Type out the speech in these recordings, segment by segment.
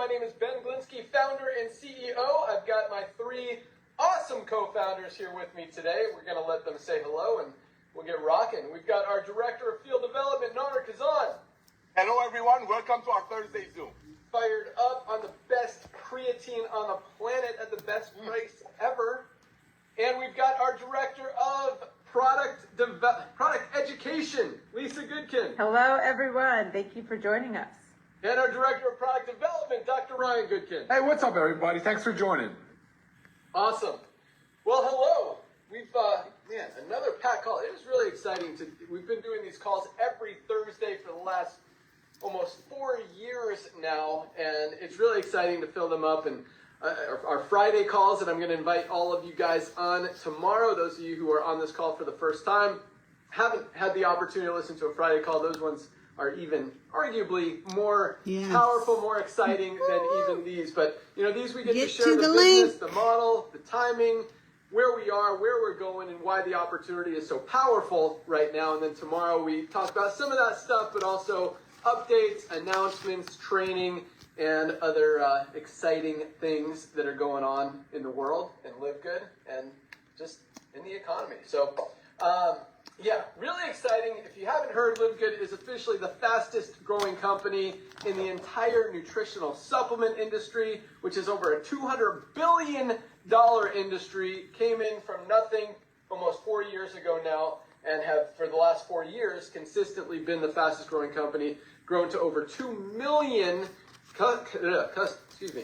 My name is Ben Glinski, founder and CEO. I've got my three awesome co-founders here with me today. We're going to let them say hello and we'll get rocking. We've got our Director of Field Development, Nauder, Khazan. Hello, everyone. Welcome to our Thursday Zoom. Fired up on the best creatine on the planet at the best price ever. And we've got our Director of Product Education, Lisa Goodkin. Hello, everyone. Thank you for joining us. And our Director of Product Development, Dr. Ryan Goodkin. Hey, what's up, everybody? Thanks for joining. Awesome. Well, hello. We've, another packed call. It was really exciting. We've been doing these calls every Thursday for the last almost 4 years now, and it's really exciting to fill them up. And our Friday calls, and I'm going to invite all of you guys on tomorrow. Those of you who are on this call for the first time, haven't had the opportunity to listen to a Friday call. Those ones are even arguably more powerful, more exciting than even these. But, you know, these we get to share the business, the model, the timing, where we are, where we're going, and why the opportunity is so powerful right now. And then tomorrow we talk about some of that stuff, but also updates, announcements, training, and other exciting things that are going on in the world and Live Good and just in the economy. So, really exciting. If you haven't heard, Live Good is officially the fastest growing company in the entire nutritional supplement industry, which is over a $200 billion industry. Came in from nothing almost 4 years ago now, and have for the last 4 years consistently been the fastest growing company, grown to over 2 million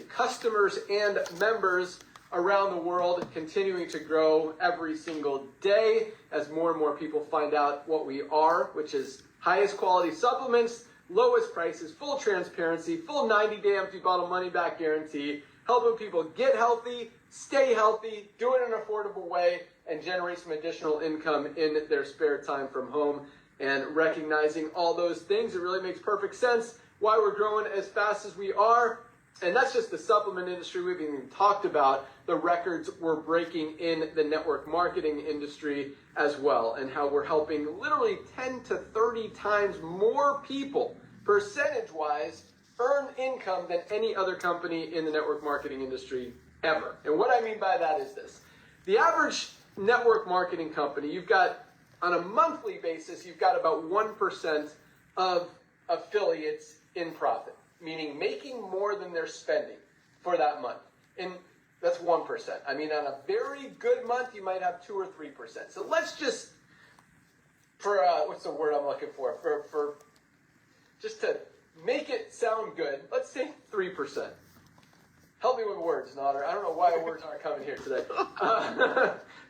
customers and members around the world, continuing to grow every single day as more and more people find out what we are, which is highest quality supplements, lowest prices, full transparency, full 90-day empty bottle money back guarantee, helping people get healthy, stay healthy, do it in an affordable way, and generate some additional income in their spare time from home. And recognizing all those things, it really makes perfect sense why we're growing as fast as we are. And that's just the supplement industry. We've even talked about the records we're breaking in the network marketing industry as well, and how we're helping literally 10 to 30 times more people, percentage-wise, earn income than any other company in the network marketing industry ever. And what I mean by that is this. The average network marketing company, you've got, on a monthly basis, you've got about 1% of affiliates in profit, meaning making more than they're spending for that month. And that's 1%. I mean, on a very good month, you might have 2 or 3%. So let's just, for what's the word I'm looking for just to make it sound good, let's say 3%. Help me with words, Nauder. I don't know why words aren't coming here today.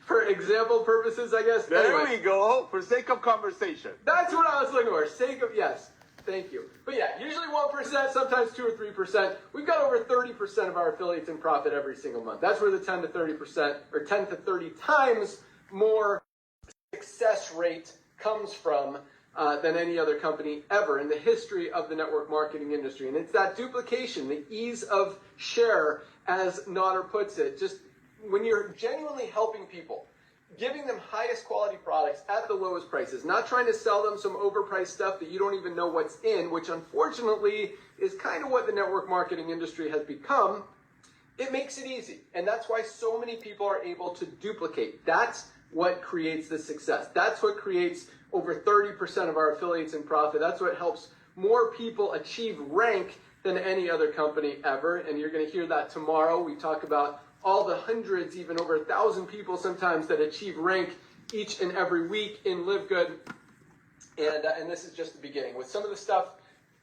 For example purposes, I guess. There we go. For sake of conversation. That's what I was looking for. Sake of, yes. Thank you. But yeah, usually 1%, sometimes 2 or 3%. We've got over 30% of our affiliates in profit every single month. That's where the 10 to 30% or 10 to 30 times more success rate comes from than any other company ever in the history of the network marketing industry. And it's that duplication, the ease of share, as Nauder puts it. Just when you're genuinely helping people, giving them highest quality products at the lowest prices, not trying to sell them some overpriced stuff that you don't even know what's in, which unfortunately is kind of what the network marketing industry has become, it makes it easy. And that's why so many people are able to duplicate. That's what creates the success. That's what creates over 30% of our affiliates in profit. That's what helps more people achieve rank than any other company ever. And you're going to hear that tomorrow. We talk about all the hundreds, even over 1,000 people sometimes that achieve rank each and every week in Live Good. And this is just the beginning. With some of the stuff,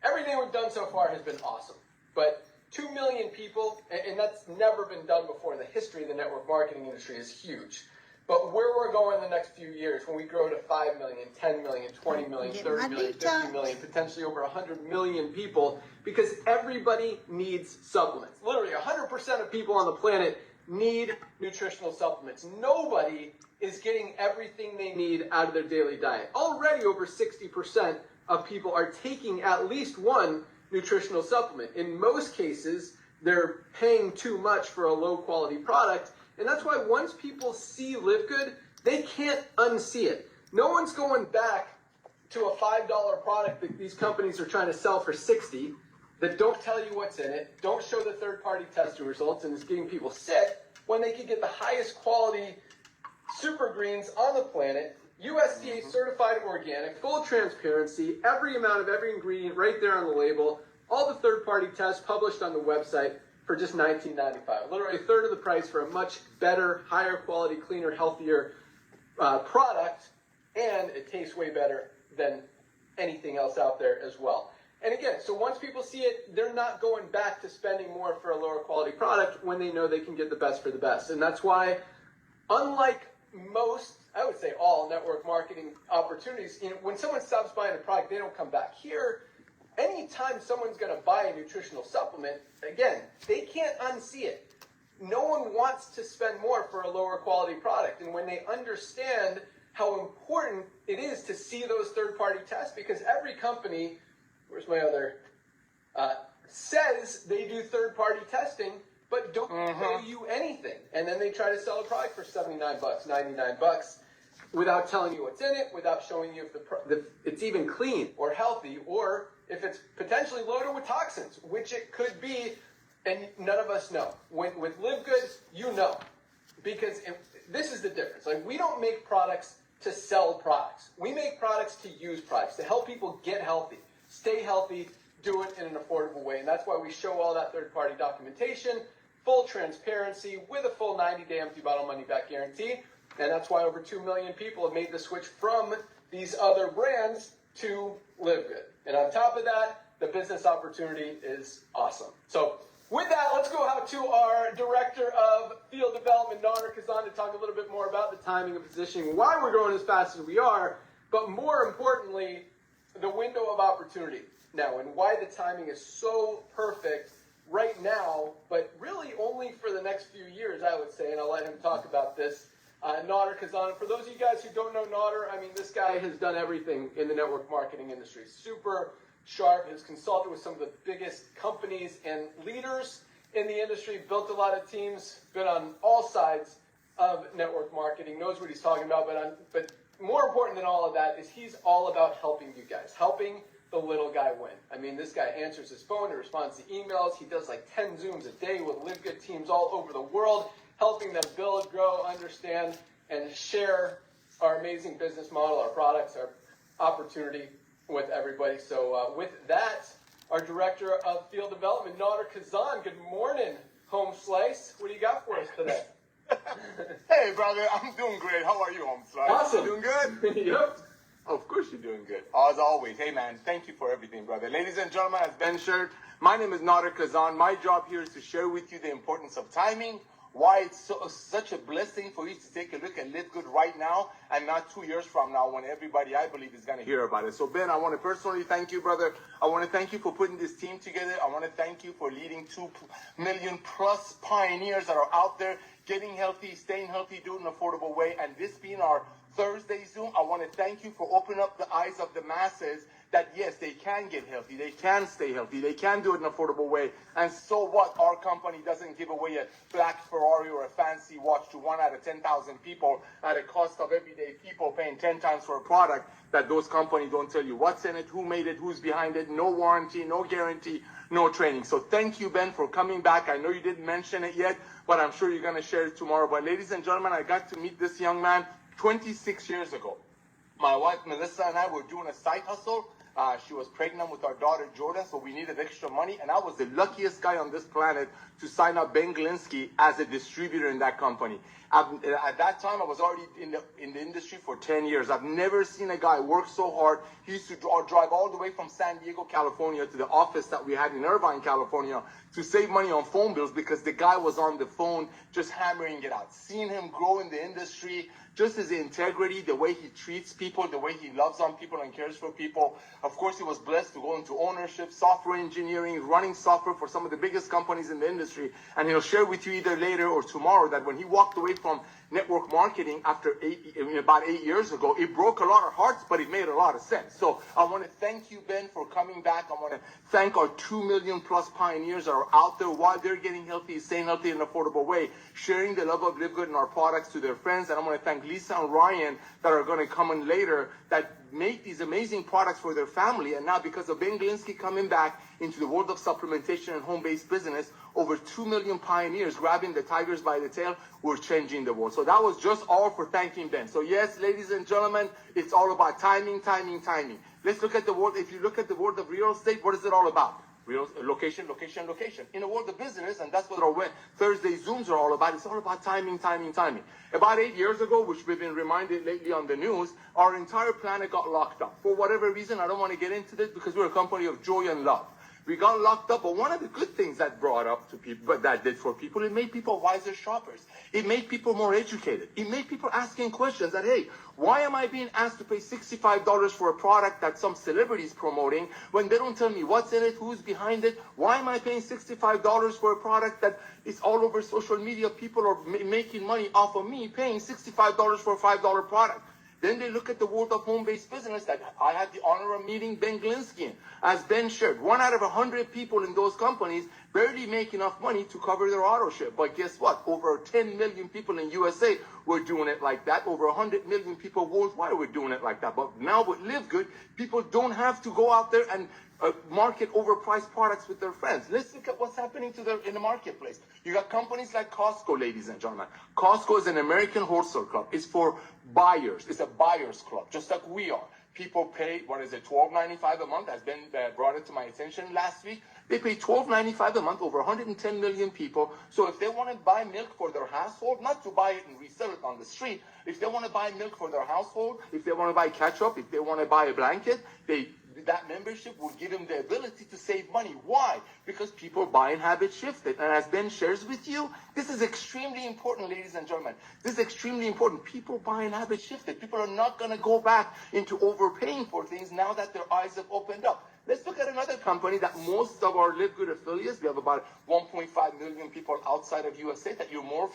everything we've done so far has been awesome. But 2 million people, and that's never been done before in the history of the network marketing industry, is huge. But where we're going in the next few years, when we grow to 5 million, 10 million, 20 million, 30 million, 50 million, potentially over 100 million people, because everybody needs supplements. Literally 100% of people on the planet need nutritional supplements. Nobody is getting everything they need out of their daily diet. Already over 60% of people are taking at least one nutritional supplement. In most cases, they're paying too much for a low quality product. And that's why once people see Live Good, they can't unsee it. No one's going back to a $5 product that these companies are trying to sell for $60 that don't tell you what's in it, don't show the third-party testing results, and is getting people sick when they could get the highest quality super greens on the planet, USDA certified organic, full transparency, every amount of every ingredient right there on the label, all the third-party tests published on the website for just $19.95. Literally a third of the price for a much better, higher quality, cleaner, healthier product, and it tastes way better than anything else out there as well. And again, so once people see it, they're not going back to spending more for a lower quality product when they know they can get the best for the best. And that's why, unlike most, I would say all network marketing opportunities, when someone stops buying a product, they don't come back. Here, anytime someone's going to buy a nutritional supplement, again, they can't unsee it. No one wants to spend more for a lower quality product. And when they understand how important it is to see those third-party tests, because every company, where's my other, says they do third-party testing, but don't tell you anything. And then they try to sell a product for $79, $99, without telling you what's in it, without showing you if it's even clean or healthy, or if it's potentially loaded with toxins, which it could be, and none of us know. With LiveGood, you know, because this is the difference. Like, we don't make products to sell products. We make products to use products, to help people get healthy, stay healthy, do it in an affordable way. And that's why we show all that third-party documentation, full transparency, with a full 90-day empty bottle money-back guarantee. And that's why over 2 million people have made the switch from these other brands to LiveGood. And on top of that, the business opportunity is awesome. So with that, let's go out to our Director of Field Development, Nauder, Khazan, to talk a little bit more about the timing and positioning, why we're growing as fast as we are, but more importantly, the window of opportunity now, and why the timing is so perfect right now, but really only for the next few years, I would say, and I'll let him talk about this. Nauder, Khazan. For those of you guys who don't know Nauder, I mean, this guy has done everything in the network marketing industry. Super sharp, has consulted with some of the biggest companies and leaders in the industry, built a lot of teams, been on all sides of network marketing, knows what he's talking about, but more important than all of that is he's all about helping you guys, helping the little guy win. I mean, this guy answers his phone, he responds to emails, he does like 10 Zooms a day with LiveGood teams all over the world, helping them build, grow, understand, and share our amazing business model, our products, our opportunity with everybody. So with that, our Director of Field Development, Nauder, Khazan. Good morning, Home Slice. What do you got for us today? Hey, brother, I'm doing great. How are you, Home Slice? Awesome. You doing good? Yep. Of course you're doing good. As always. Hey, man, thank you for everything, brother. Ladies and gentlemen, as Ben shared, my name is Nauder Khazan. My job here is to share with you the importance of timing, why it's such a blessing for you to take a look at LiveGood right now and not 2 years from now when everybody, I believe, is going to hear about it. So, Ben, I want to personally thank you, brother. I want to thank you for putting this team together. I want to thank you for leading 2 million plus pioneers that are out there getting healthy, staying healthy, doing an affordable way. And this being our Thursday Zoom, I want to thank you for opening up the eyes of the masses that, yes, they can get healthy, they can stay healthy, they can do it in an affordable way. And so what? Our company doesn't give away a black Ferrari or a fancy watch to 1 out of 10,000 people at a cost of everyday people paying 10 times for a product that those companies don't tell you what's in it, who made it, who's behind it, no warranty, no guarantee, no training. So thank you, Ben, for coming back. I know you didn't mention it yet, but I'm sure you're going to share it tomorrow. But ladies and gentlemen, I got to meet this young man 26 years ago. My wife, Melissa, and I were doing a side hustle. She was pregnant with our daughter, Jordan, so we needed extra money. And I was the luckiest guy on this planet to sign up Ben Glinski as a distributor in that company. At that time, I was already in the industry for 10 years. I've never seen a guy work so hard. He used to drive all the way from San Diego, California to the office that we had in Irvine, California to save money on phone bills because the guy was on the phone just hammering it out. Seeing him grow in the industry, just his integrity, the way he treats people, the way he loves on people and cares for people. Of course, he was blessed to go into ownership, software engineering, running software for some of the biggest companies in the industry. And he'll share with you either later or tomorrow that when he walked away from network marketing after about 8 years ago, it broke a lot of hearts, but it made a lot of sense. So I want to thank you, Ben, for coming back. I want to thank our 2 million plus pioneers that are out there while they're getting healthy, staying healthy in an affordable way, sharing the love of LiveGood and our products to their friends. And I want to thank Lisa and Ryan that are going to come in later that make these amazing products for their family. And now because of Ben Glinski coming back into the world of supplementation and home-based business, over 2 million pioneers grabbing the tigers by the tail, we're changing the world. So that was just all for thanking Ben. So yes, ladies and gentlemen, it's all about timing, timing, timing. Let's look at the world. If you look at the world of real estate, what is it all about? Real location, location, location. In a world of business, and that's what our Thursday Zooms are all about, it's all about timing, timing, timing. About 8 years ago, which we've been reminded lately on the news, our entire planet got locked up. For whatever reason, I don't want to get into this because we're a company of joy and love. We got locked up, but one of the good things that brought up to people, but that did for people, it made people wiser shoppers. It made people more educated. It made people asking questions that, hey, why am I being asked to pay $65 for a product that some celebrity is promoting when they don't tell me what's in it, who's behind it? Why am I paying $65 for a product that is all over social media? People are making money off of me paying $65 for a $5 product. Then they look at the world of home-based business that I had the honor of meeting Ben Glinski in. As Ben shared, 1 out of 100 people in those companies barely make enough money to cover their auto share. But guess what? Over 10 million people in USA were doing it like that. Over 100 million people worldwide were doing it like that. But now with LiveGood, people don't have to go out there and market overpriced products with their friends. Let's look at what's happening in the marketplace. You got companies like Costco, ladies and gentlemen. Costco is an American wholesale club. It's for buyers. It's a buyer's club, just like we are. People pay, $12.95 a month. Has been brought it to my attention last week. They pay $12.95 a month, over 110 million people. So if they want to buy milk for their household, not to buy it and resell it on the street, if they want to buy milk for their household, if they want to buy ketchup, if they want to buy a blanket, that membership will give them the ability to save money. Why? Because people buying habits shifted. And as Ben shares with you, this is extremely important, ladies and gentlemen. This is extremely important. People buying habits shifted. People are not going to go back into overpaying for things now that their eyes have opened up. Let's look at another company that most of our LiveGood affiliates, we have about 1.5 million people outside of USA, that you're more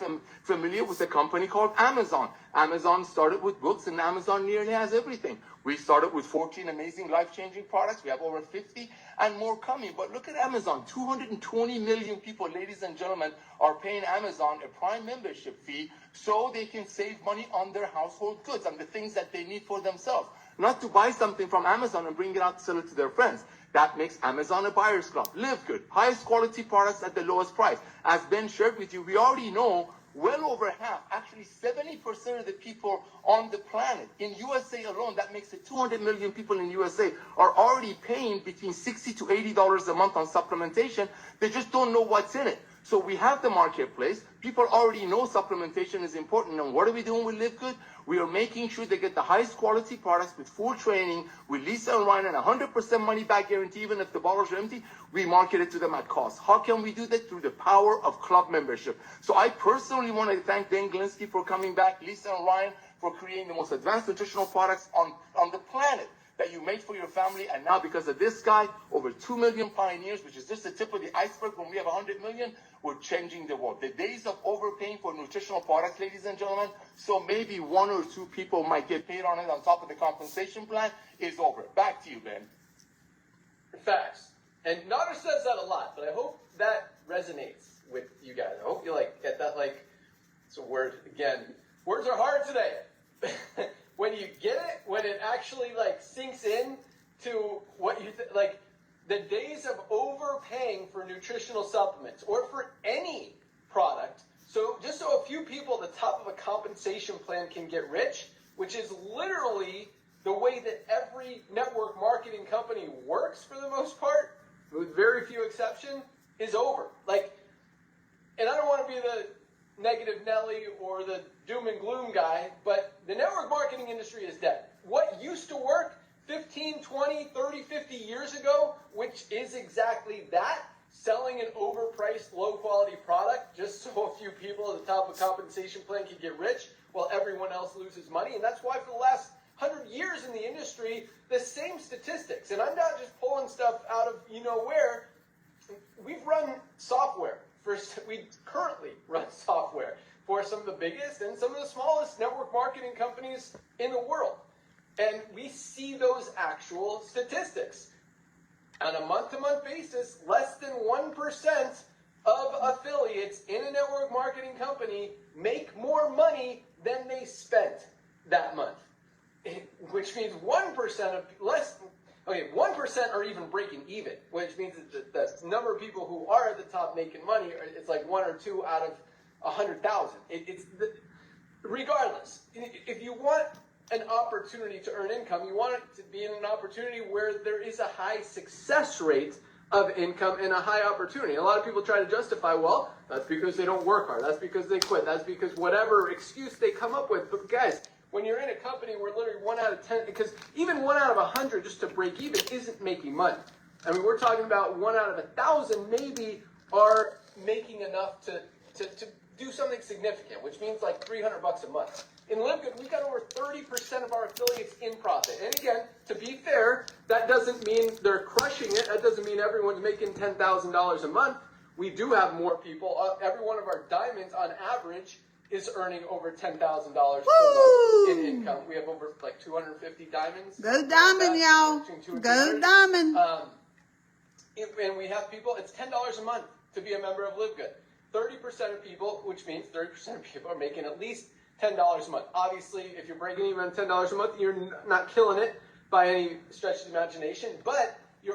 familiar with, a company called Amazon. Amazon started with books, and Amazon nearly has everything. We started with 14 amazing life-changing products. We have over 50 and more coming. But look at Amazon. 220 million people, ladies and gentlemen, are paying Amazon a Prime membership fee so they can save money on their household goods and the things that they need for themselves. Not to buy something from Amazon and bring it out to sell it to their friends. That makes Amazon a buyer's club. LiveGood, highest quality products at the lowest price. As Ben shared with you, we already know well over half, actually 70% of the people on the planet, in USA alone, that makes it 200 million people in USA, are already paying between $60 to $80 a month on supplementation. They just don't know what's in it. So we have the marketplace. People already know supplementation is important. And what are we doing with LiveGood? We are making sure they get the highest quality products with full training, with Lisa and Ryan, and 100% money back guarantee, even if the bottles are empty. We market it to them at cost. How can we do that? Through the power of club membership. So I personally want to thank Ben Glinski for coming back, Lisa and Ryan for creating the most advanced nutritional products on the planet that you made for your family. And now because of this guy, over 2 million pioneers, which is just the tip of the iceberg. When we have 100 million, we're changing the world. The days of overpaying for nutritional products, ladies and gentlemen, so maybe 1 or 2 people might get paid on it on top of the compensation plan, is over. Back to you, Ben. Facts. And Nauder says that a lot, but I hope that resonates with you guys. I hope you get that, it's a word again. Words are hard today. When you get it, when it actually sinks in to what you the days of overpaying for nutritional supplements or for any product. So just so a few people at the top of a compensation plan can get rich, which is literally the way that every network marketing company works for the most part, with very few exceptions, is over. And I don't want to be the negative Nelly or the doom and gloom guy, but the network marketing industry is dead. What used to work 15, 20, 30, 50 years ago, which is exactly that, selling an overpriced, low-quality product just so a few people at the top of a compensation plan can get rich while everyone else loses money. And that's why for the last 100 years in the industry, the same statistics, and I'm not just pulling stuff out of where, we've run software. We currently run software for some of the biggest and some of the smallest network marketing companies in the world. And we see those actual statistics. On a month-to-month basis, less than 1% of affiliates in a network marketing company make more money than they spent that month. which means 1% of less. Okay, 1% are even breaking even, which means that the number of people who are at the top making money, it's like 1 or 2 out of 100,000. Regardless, if you want an opportunity to earn income, you want it to be in an opportunity where there is a high success rate of income and a high opportunity. A lot of people try to justify, well, that's because they don't work hard. That's because they quit. That's because whatever excuse they come up with. But guys, when you're in a company where literally 1 out of 10, because even 1 out of 100 just to break even isn't making money. I mean, we're talking about 1 out of 1,000 maybe are making enough to do something significant, which means like $300 a month. In LiveGood, we've got over 30% of our affiliates in profit. And again, to be fair, that doesn't mean they're crushing it. That doesn't mean everyone's making $10,000 a month. We do have more people. Every one of our diamonds, on average, is earning over $10,000 per month in income. We have over like 250 diamonds. Go diamond, y'all. Go diamond. And we have people, it's $10 a month to be a member of LiveGood. 30% of people, which means 30% of people are making at least $10 a month. Obviously, if you're breaking even on $10 a month, you're not killing it by any stretch of the imagination, but you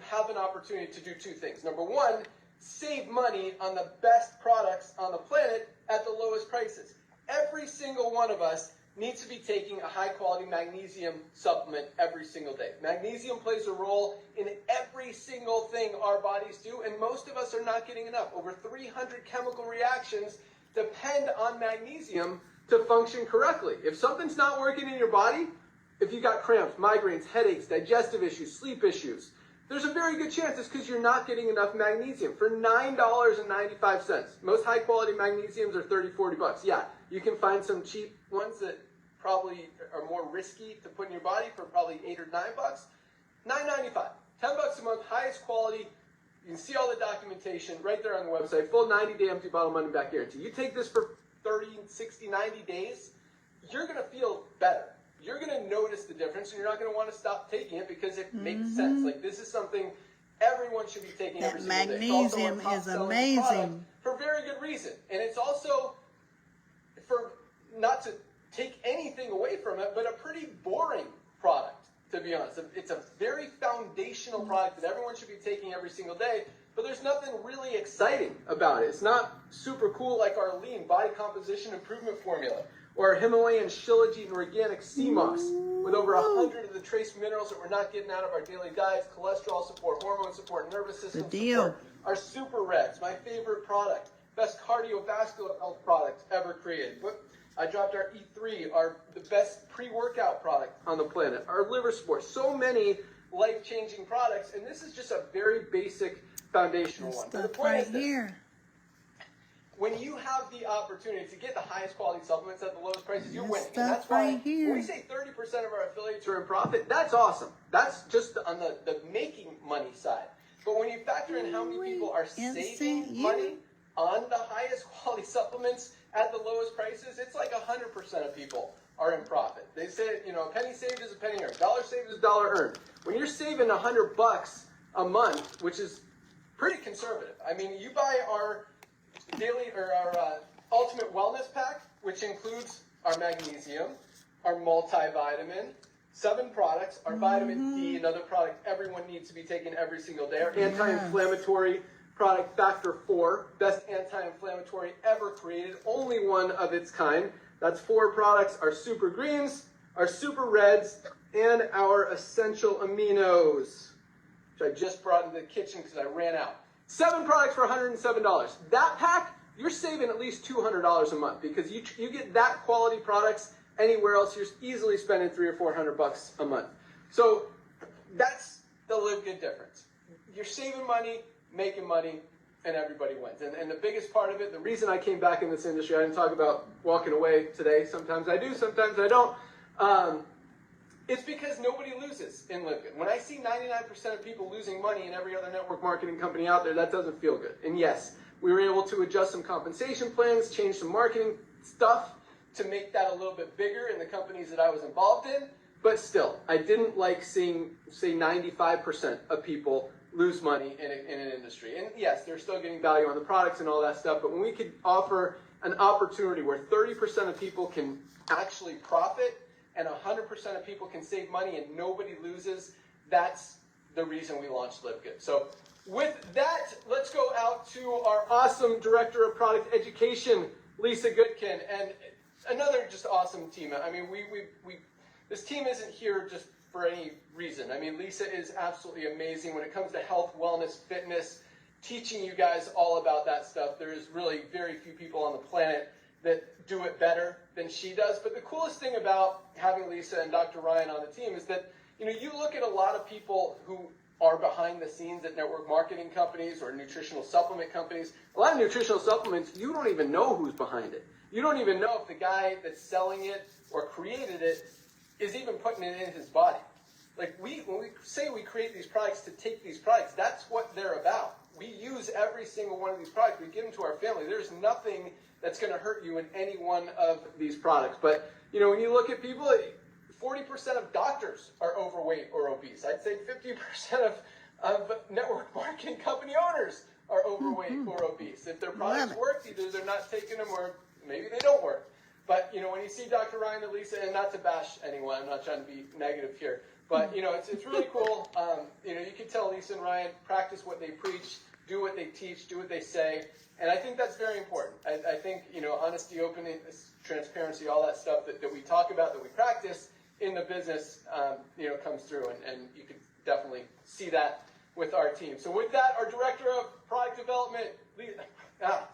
have an opportunity to do 2 things. Number 1, save money on the best products on the planet at the lowest prices. Every single one of us needs to be taking a high-quality magnesium supplement every single day. Magnesium plays a role in every single thing our bodies do, and most of us are not getting enough. Over 300 chemical reactions depend on magnesium to function correctly. If something's not working in your body, if you got cramps, migraines, headaches, digestive issues, sleep issues, there's a very good chance it's because you're not getting enough magnesium. For $9.95, most high-quality magnesiums are $30-$40. Yeah, you can find some cheap ones that probably are more risky to put in your body for probably $8 or $9. $9.95, $10 a month, highest quality. You can see all the documentation right there on the website. Full 90-day empty bottle money back guarantee. You take this for 30, 60, 90 days, you're going to feel better. You're going to notice the difference, and you're not going to want to stop taking it because it makes sense. Like, this is something everyone should be taking every single day. Magnesium is amazing. For very good reason. And it's also, for not to take anything away from it, but a pretty boring product, to be honest. It's a very foundational product that everyone should be taking every single day, but there's nothing really exciting about it. It's not super cool like our lean body composition improvement formula, or our Himalayan shilajit and organic sea moss with over 100 of the trace minerals that we're not getting out of our daily diets, cholesterol support, hormone support, nervous system support. Our Super Reds, my favorite product, best cardiovascular health product ever created. I dropped our E3, the best pre-workout product on the planet, our liver support, so many life-changing products, and this is just a very basic foundational one. But the point is this. When you have the opportunity to get the highest quality supplements at the lowest prices, you're winning. And that's why when we say 30% of our affiliates are in profit, that's awesome. That's just on the making money side. But when you factor in how many people are saving money on the highest quality supplements at the lowest prices, it's like 100% of people are in profit. They say, a penny saved is a penny earned. Dollar saved is a dollar earned. When you're saving $100 a month, which is pretty conservative. I mean, you buy our our ultimate wellness pack, which includes our magnesium, our multivitamin, 7 products, our vitamin D, another product everyone needs to be taking every single day, our anti-inflammatory product Factor 4, best anti-inflammatory ever created, only one of its kind. That's 4 products, our Super Greens, our Super Reds, and our Essential Aminos, which I just brought into the kitchen because I ran out. 7 products for $107. That pack, you're saving at least $200 a month because you get that quality products anywhere else. You're easily spending $300 or $400 a month. So that's the LiveGood difference. You're saving money, making money, and everybody wins. And the biggest part of it, the reason I came back in this industry, I didn't talk about walking away today. Sometimes I do, sometimes I don't. It's because nobody loses in LiveGood. When I see 99% of people losing money in every other network marketing company out there, that doesn't feel good. And yes, we were able to adjust some compensation plans, change some marketing stuff to make that a little bit bigger in the companies that I was involved in. But still, I didn't like seeing, say, 95% of people lose money in an industry. And yes, they're still getting value on the products and all that stuff. But when we could offer an opportunity where 30% of people can actually profit and 100% of people can save money and nobody loses, that's the reason we launched Live Good. So with that, let's go out to our awesome Director of Product Education, Lisa Goodkin, and another just awesome team. I mean, this team isn't here just for any reason. I mean, Lisa is absolutely amazing when it comes to health, wellness, fitness, teaching you guys all about that stuff. There is really very few people on the planet that do it better than she does. But the coolest thing about having Lisa and Dr. Ryan on the team is that, you know, you look at a lot of people who are behind the scenes at network marketing companies or nutritional supplement companies. A lot of nutritional supplements, you don't even know who's behind it. You don't even know if the guy that's selling it or created it is even putting it in his body. Like when we say we create these products to take these products, that's what they're about. We use every single one of these products. We give them to our family. There's nothing that's going to hurt you in any one of these products. But, you know, when you look at people, 40% of doctors are overweight or obese. I'd say 50% of network marketing company owners are overweight or obese. If their products work, either they're not taking them or maybe they don't work. But, you know, when you see Dr. Ryan and Lisa, and not to bash anyone, I'm not trying to be negative here, but, you know, it's really cool. You know, you can tell Lisa and Ryan practice what they preach, do what they teach, do what they say. And I think that's very important. I think, you know, honesty, openness, transparency, all that stuff that we talk about, that we practice in the business, you know, comes through. And you can definitely see that with our team. So with that, our Director of Product Development,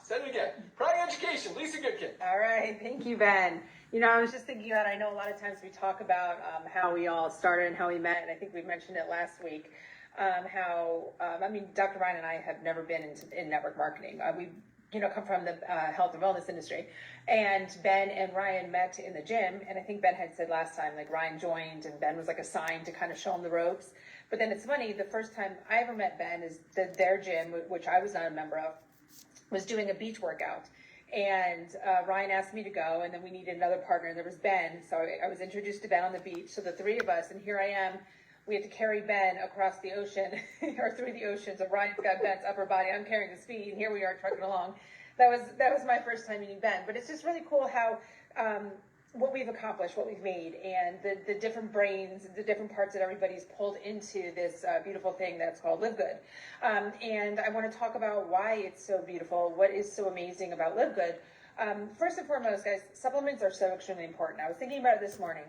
said it again, Product Education, Lisa Goodkin. All right, thank you, Ben. You know, I was just thinking about, I know a lot of times we talk about how we all started and how we met, and I think we mentioned it last week, I mean, Dr. Ryan and I have never been in network marketing. We, you know, come from the health and wellness industry, and Ben and Ryan met in the gym, and I think Ben had said last time, like, Ryan joined, and Ben was like assigned to kind of show him the ropes. But then it's funny, the first time I ever met Ben is their gym, which I was not a member of, was doing a beach workout. And Ryan asked me to go, and then we needed another partner, and there was Ben. So I was introduced to Ben on the beach. So the three of us, and here I am. We had to carry Ben across the ocean, or through the ocean. So Ryan's got Ben's upper body. I'm carrying his feet, and here we are trucking along. That was my first time meeting Ben. But it's just really cool how what we've accomplished, what we've made, and the different brains, the different parts that everybody's pulled into this beautiful thing that's called Live Good. And I want to talk about why it's so beautiful, what is so amazing about Live Good. First and foremost, guys, supplements are so extremely important. I was thinking about it this morning.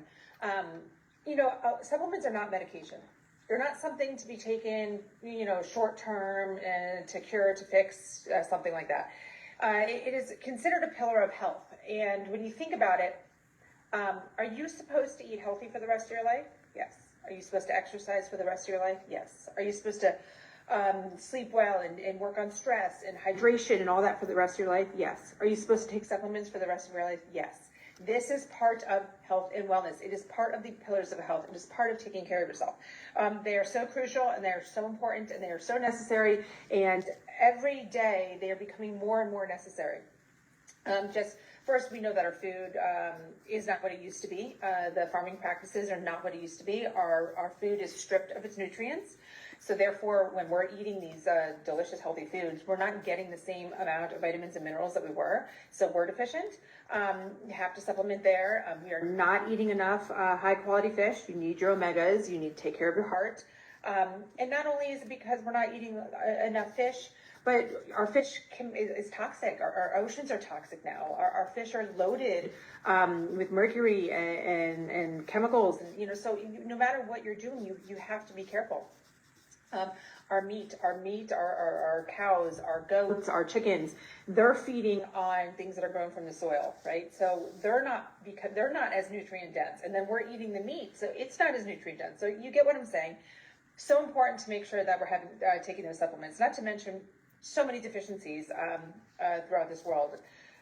You know, supplements are not medication. They're not something to be taken, you know, short term and to cure, to fix, something like that. It is considered a pillar of health. And when you think about it, are you supposed to eat healthy for the rest of your life? Yes. Are you supposed to exercise for the rest of your life? Yes. Are you supposed to sleep well and work on stress and hydration and all that for the rest of your life? Yes. Are you supposed to take supplements for the rest of your life? Yes. This is part of health and wellness. It is part of the pillars of health. It is part of taking care of yourself. They are so crucial, and they are so important, and they are so necessary. And every day they are becoming more and more necessary. First, we know that our food is not what it used to be. The farming practices are not what it used to be. Our food is stripped of its nutrients. So therefore, when we're eating these delicious, healthy foods, we're not getting the same amount of vitamins and minerals that we were. So we're deficient. You have to supplement there. We are not eating enough high-quality fish. You need your omegas. You need to take care of your heart. And not only is it because we're not eating enough fish, but our fish is toxic. Our oceans are toxic now. Our fish are loaded with mercury and chemicals. And, you know, so no matter what you're doing, you have to be careful. Our meat, our cows, our goats, our chickens, they're feeding on things that are grown from the soil, right? So they're not as nutrient dense. And then we're eating the meat, so it's not as nutrient dense. So you get what I'm saying. So important to make sure that we're taking those supplements. Not to mention so many deficiencies throughout this world.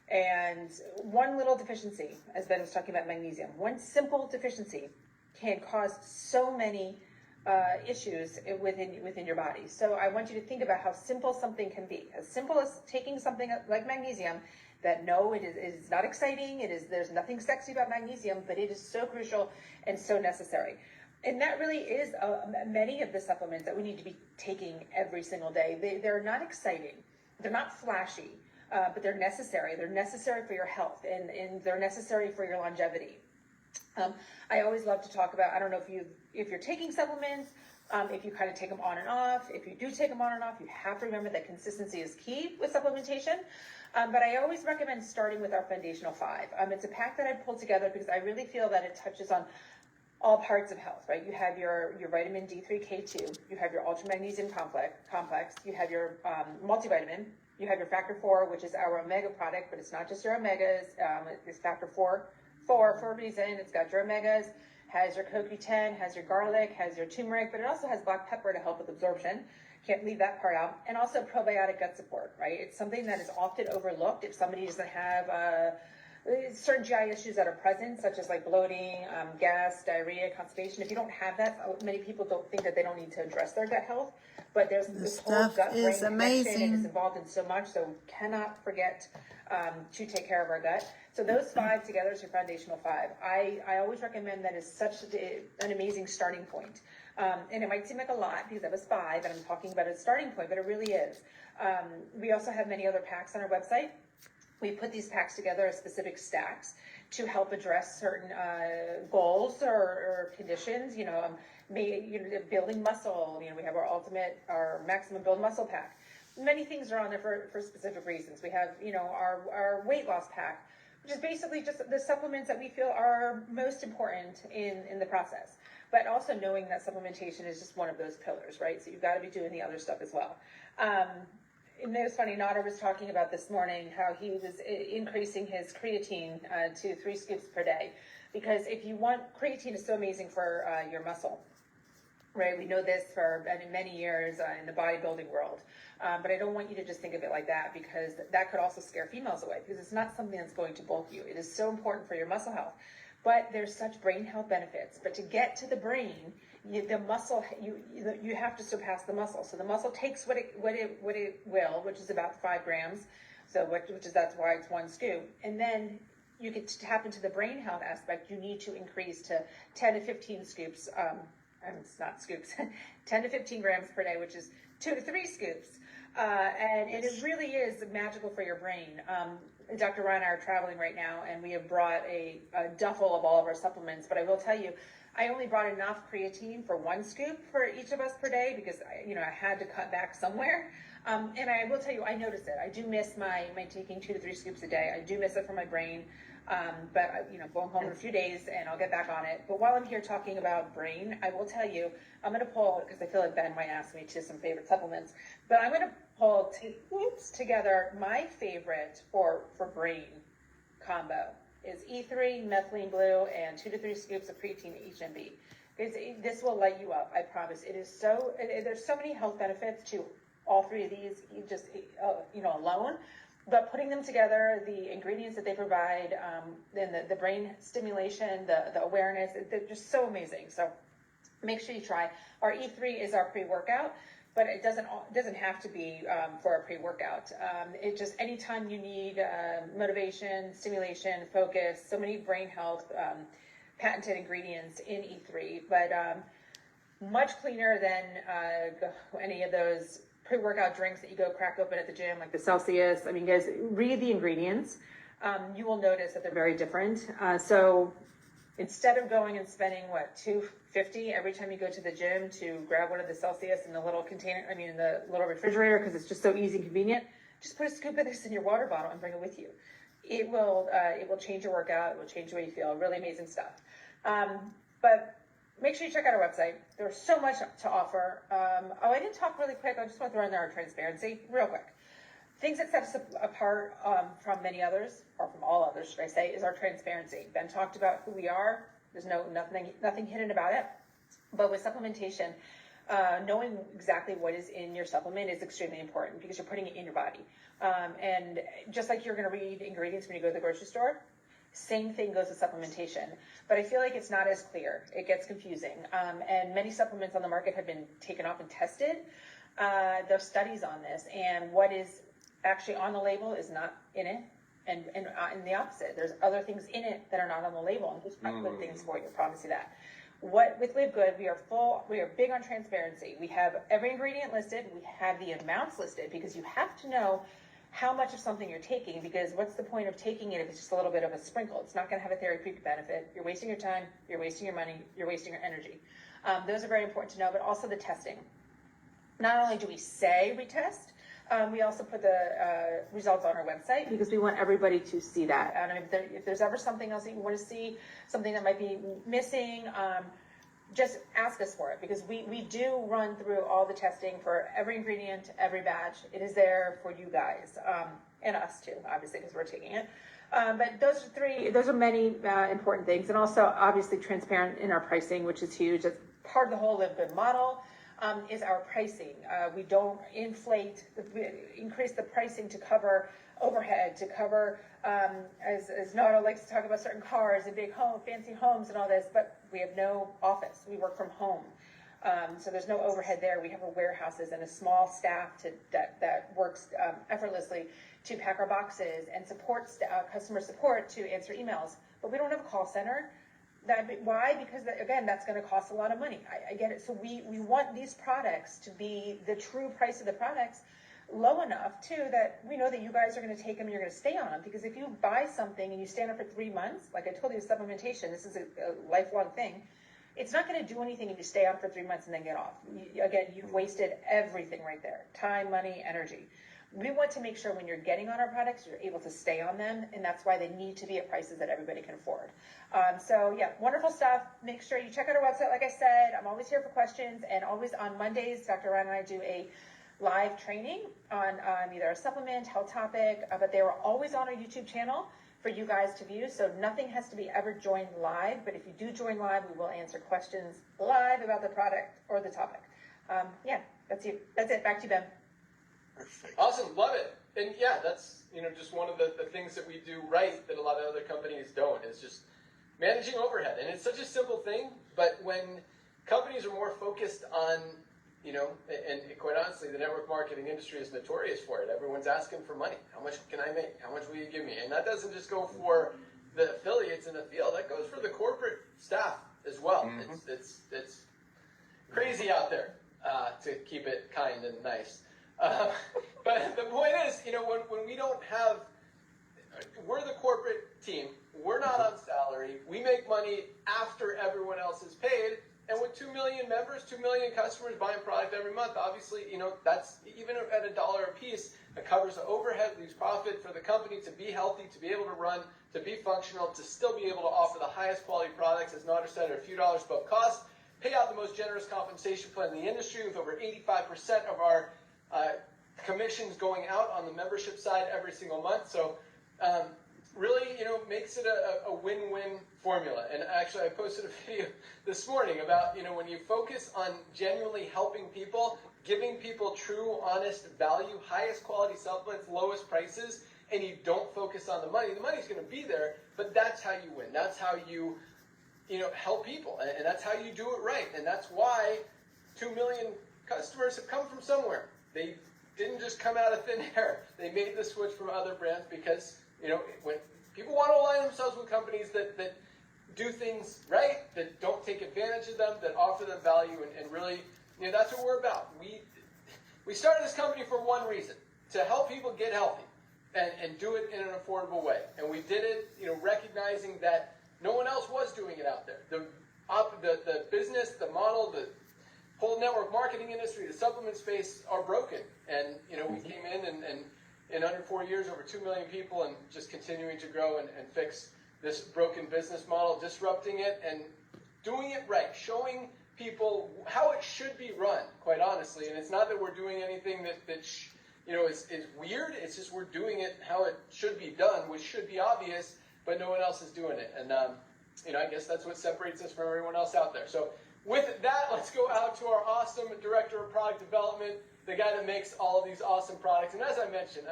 And one little deficiency, as Ben was talking about magnesium, one simple deficiency can cause so many issues within your body. So I want you to think about how simple something can be. As simple as taking something like magnesium, that no, it is not exciting, there's nothing sexy about magnesium, but it is so crucial and so necessary. And that really is many of the supplements that we need to be taking every single day. They're not exciting, they're not flashy, but they're necessary. They're necessary for your health, and they're necessary for your longevity. I always love to talk about, I don't know if you're taking supplements, if you kind of take them on and off. If you do take them on and off, you have to remember that consistency is key with supplementation. But I always recommend starting with our foundational 5. It's a pack that I pulled together because I really feel that it touches on all parts of health, right? You have your vitamin D3K2, you have your ultra magnesium complex, you have your multivitamin, you have your factor 4, which is our omega product, but it's not just your omegas. It's factor 4 for a reason. It's got your omegas, has your CoQ10, has your garlic, has your turmeric, but it also has black pepper to help with absorption. Can't leave that part out. And also probiotic gut support, right? It's something that is often overlooked if somebody doesn't have certain GI issues that are present, such as like bloating, gas, diarrhea, constipation. If you don't have that, many people don't think that they don't need to address their gut health. But there's this whole gut-brain connection. It is involved in so much, so cannot forget to take care of our gut. So those 5 together is your foundational 5. I always recommend that is such an amazing starting point. And it might seem like a lot because that was 5, and I'm talking about a starting point, but it really is. We also have many other packs on our website. We put these packs together as specific stacks to help address certain goals or conditions. Building muscle. We have our maximum build muscle pack. Many things are on there for specific reasons. We have, our weight loss pack, which is basically just the supplements that we feel are most important in the process. But also knowing that supplementation is just one of those pillars, right? So you've got to be doing the other stuff as well. And it was funny, Nauder was talking about this morning how he was increasing his creatine to 3 scoops per day. Because if you want, creatine is so amazing for your muscle, right? We know this for many years in the bodybuilding world. But I don't want you to just think of it like that, because that could also scare females away, because it's not something that's going to bulk you. It is so important for your muscle health. But there's such brain health benefits. But to get to the brain, the muscle, you have to surpass the muscle. So the muscle takes what it will, which is about 5 grams. So that's why it's 1 scoop. And then you get to tap into the brain health aspect. You need to increase to 10 to 15 scoops. It's not scoops, 10 to 15 grams per day, which is 2 to 3 scoops. And it really is magical for your brain. Dr. Ryan and I are traveling right now, and we have brought a duffel of all of our supplements. But I will tell you, I only brought enough creatine for 1 scoop for each of us per day because I had to cut back somewhere. And I will tell you, I notice it. I do miss my taking 2 to 3 scoops a day. I do miss it for my brain. But going home in a few days and I'll get back on it. But while I'm here talking about brain, I will tell you, I'm going to pull, because I feel like Ben might ask me to some favorite supplements, but I'm going to pull together my favorite for brain combo is E3, methylene blue, and 2 to 3 scoops of creatine HMB. This will light you up, I promise. It is there's so many health benefits to all 3 of these, just alone. But putting them together, the ingredients that they provide, then the brain stimulation, the awareness, they're just so amazing. So make sure you try. Our E3 is our pre-workout, but it doesn't have to be for a pre-workout. It just, anytime you need motivation, stimulation, focus, so many brain health patented ingredients in E3, but much cleaner than any of those pre-workout drinks that you go crack open at the gym, like the Celsius. I mean, guys, read the ingredients. You will notice that they're very different. So instead of going and spending $2.50 every time you go to the gym to grab one of the Celsius in the little container, in the little refrigerator, because it's just so easy and convenient, just put a scoop of this in your water bottle and bring it with you. It will change your workout. It will change the way you feel. Really amazing stuff. But make sure you check out our website. There's so much to offer. I didn't talk really quick. I just want to throw in there our transparency real quick. Things that set us apart from many others, or from all others, should I say, is our transparency. Ben talked about who we are. There's nothing hidden about it. But with supplementation, knowing exactly what is in your supplement is extremely important because you're putting it in your body. And just like you're going to read ingredients when you go to the grocery store, same thing goes with supplementation. But I feel like it's not as clear. It gets confusing. And many supplements on the market have been taken off and tested. There's studies on this. And what is actually on the label is not in it. And the opposite. There's other things in it that are not on the label. And just good things for you. I promise you that. With Live Good, we are big on transparency. We have every ingredient listed. We have the amounts listed because you have to know how much of something you're taking, because what's the point of taking it if it's just a little bit of a sprinkle? It's not going to have a therapeutic benefit. You're wasting your time, you're wasting your money, you're wasting your energy. Those are very important to know, but also the testing. Not only do we say we test, we also put the results on our website because we want everybody to see that. And if there's ever something else that you want to see, something that might be missing, just ask us for it, because we do run through all the testing for every ingredient, every batch. It is there for you guys, and us too, obviously, because we're taking it. But those are many important things. And also, obviously, transparent in our pricing, which is huge. That's part of the whole Live Good model, is our pricing. We don't increase the pricing to cover overhead, to cover, as Nauder likes to talk about, certain cars and big fancy homes and all this, but we have no office. We work from home. So there's no overhead there. We have our warehouses and a small staff that works effortlessly to pack our boxes and supports customer support to answer emails. But we don't have a call center. Why? Because, again, that's going to cost a lot of money. I get it. So we want these products to be the true price of the products low enough, too, that we know that you guys are going to take them and you're going to stay on them. Because if you buy something and you stay on it for 3 months, like I told you, supplementation, this is a lifelong thing. It's not going to do anything if you stay on for 3 months and then get off. Again, you've wasted everything right there. Time, money, energy. We want to make sure when you're getting on our products, you're able to stay on them, and that's why they need to be at prices that everybody can afford. So, yeah, wonderful stuff. Make sure you check out our website, like I said. I'm always here for questions, and always on Mondays, Dr. Ryan and I do a live training on either a supplement, health topic, but they are always on our YouTube channel for you guys to view, so nothing has to be ever joined live, but if you do join live, we will answer questions live about the product or the topic. Yeah, that's it. Back to you, Ben. Perfect. Awesome, love it. And yeah, that's just one of the things that we do right that a lot of other companies don't, is just managing overhead. And it's such a simple thing, but when companies are more focused on, and quite honestly, the network marketing industry is notorious for it. Everyone's asking for money. How much can I make? How much will you give me? And that doesn't just go for the affiliates in the field. That goes for the corporate staff as well. Mm-hmm. It's crazy out there, to keep it kind and nice. But the point is, when we don't have, we're the corporate team, we're not on salary, we make money after everyone else is paid, and with 2 million members, 2 million customers buying product every month, obviously, that's, even at $1 a piece, it covers the overhead, leaves profit for the company to be healthy, to be able to run, to be functional, to still be able to offer the highest quality products, as Nauder said, at a few dollars above cost, pay out the most generous compensation plan in the industry, with over 85% of our commissions going out on the membership side every single month. So really, makes it a win-win formula. And actually, I posted a video this morning about, when you focus on genuinely helping people, giving people true, honest value, highest quality supplements, lowest prices, and you don't focus on the money's going to be there, but that's how you win. That's how you, help people. And that's how you do it right. And that's why 2 million customers have come from somewhere. They didn't just come out of thin air. They made the switch from other brands because, when people want to align themselves with companies that do things right, that don't take advantage of them, that offer them value, and really, that's what we're about. We started this company for one reason, to help people get healthy and do it in an affordable way. And we did it, recognizing that no one else was doing it out there. The business, the model, the whole network marketing industry, the supplement space are broken. And, we came in and under 4 years, over 2 million people, and just continuing to grow and fix this broken business model, disrupting it and doing it right, showing people how it should be run, quite honestly. And it's not that we're doing anything that is weird. It's just we're doing it how it should be done, which should be obvious, but no one else is doing it. And, I guess that's what separates us from everyone else out there. So with that, let's go out to our awesome Director of Product Development, the guy that makes all of these awesome products. And as I mentioned,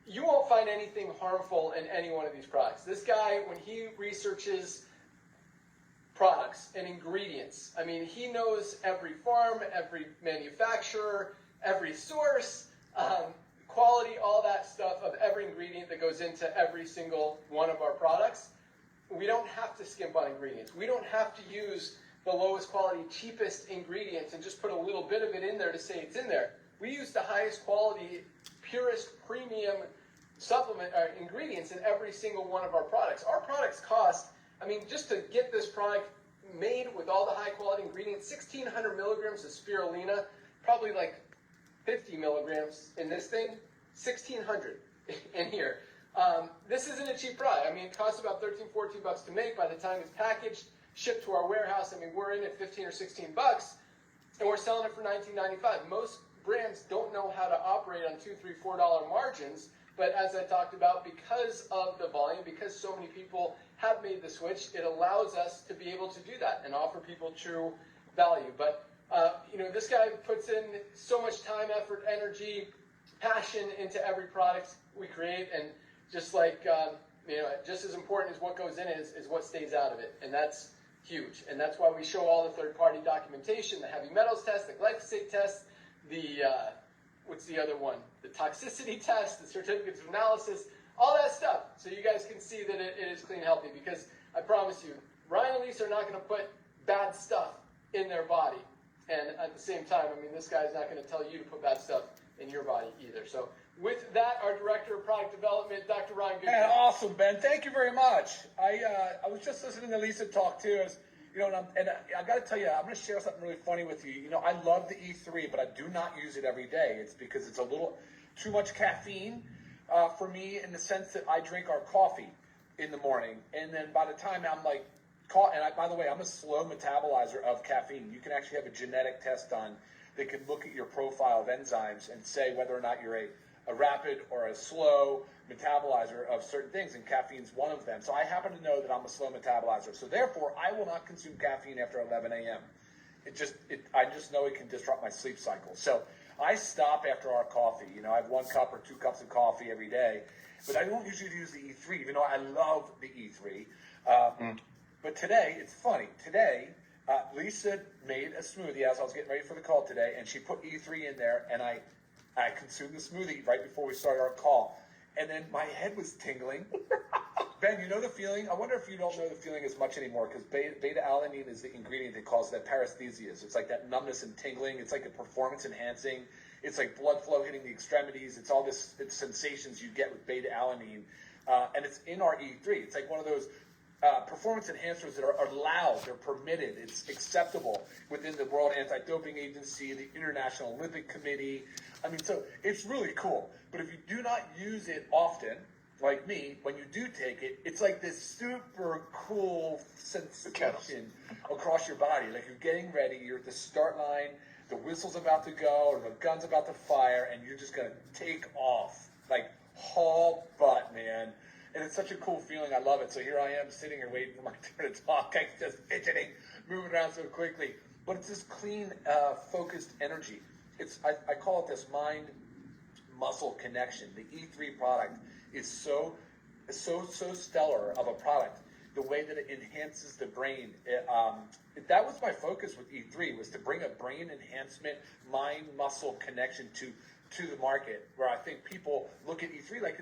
you won't find anything harmful in any one of these products. This guy, when he researches products and ingredients, he knows every farm, every manufacturer, every source, quality, all that stuff of every ingredient that goes into every single one of our products. We don't have to skimp on ingredients. We don't have to use the lowest quality, cheapest ingredients and just put a little bit of it in there to say it's in there. We use the highest quality, purest premium supplement ingredients in every single one of our products. Our products cost, I mean, just to get this product made with all the high quality ingredients, 1,600 milligrams of spirulina, probably like 50 milligrams in this thing, 1,600 in here. This isn't a cheap product. I mean, it costs about 13, 14 bucks to make. By the time it's packaged, shipped to our warehouse, I mean, we're in at 15 or 16 bucks, and we're selling it for $19.95. Most brands don't know how to operate on $2, $3, $4 margins, but as I talked about, because of the volume, because so many people have made the switch, it allows us to be able to do that and offer people true value. But, you know, this guy puts in so much time, effort, energy, passion into every product we create, and just like, you know, just as important as what goes in it is what stays out of it, and that's huge. And that's why we show all the third-party documentation, the heavy metals test, the glyphosate test, the, what's the other one? The toxicity test, the certificates of analysis, all that stuff, so you guys can see that it is clean and healthy, because I promise you, Ryan and Lisa are not going to put bad stuff in their body. And at the same time, I mean, this guy's not going to tell you to put bad stuff in your body either. So with that, our Director of Product Development, Dr. Ryan Goodkin. Man, awesome, Ben. Thank you very much. I was just listening to Lisa talk too. You know, and I got to tell you, I'm going to share something really funny with you. You know, I love the E3, but I do not use it every day. It's because it's a little too much caffeine for me, in the sense that I drink our coffee in the morning, and then by the time I'm like, by the way, I'm a slow metabolizer of caffeine. You can actually have a genetic test done that can look at your profile of enzymes and say whether or not you're a rapid or a slow metabolizer of certain things, and caffeine's one of them. So I happen to know that I'm a slow metabolizer. So therefore, I will not consume caffeine after 11 a.m. I just know it can disrupt my sleep cycle. So I stop after our coffee. You know, I have 1 cup or 2 cups of coffee every day, but I don't usually use the E3, even though I love the E3. But today, it's funny. Today, Lisa made a smoothie as I was getting ready for the call today, and she put E3 in there, and I consumed the smoothie right before we started our call. And then my head was tingling. Ben, you know the feeling? I wonder if you don't know the feeling as much anymore, because beta-alanine is the ingredient that causes that paresthesias. It's like that numbness and tingling. It's like a performance enhancing. It's like blood flow hitting the extremities. It's all this sensations you get with beta-alanine. And it's in our E3. It's like one of those performance enhancers that are allowed, they're permitted, it's acceptable within the World Anti-Doping Agency, the International Olympic Committee. I mean, so it's really cool. But if you do not use it often, like me, when you do take it, it's like this super cool sensation across your body. Like you're getting ready, you're at the start line, the whistle's about to go, or the gun's about to fire, and you're just going to take off. Like, haul butt, man. And it's such a cool feeling. I love it. So here I am sitting here waiting for my turn to talk. I'm just fidgeting, moving around so quickly. But it's this clean, focused energy. I call it this mind-muscle connection. The E3 product is so stellar of a product. The way that it enhances the brain. That was my focus with E3, was to bring a brain enhancement, mind-muscle connection to the market, where I think people look at E3 like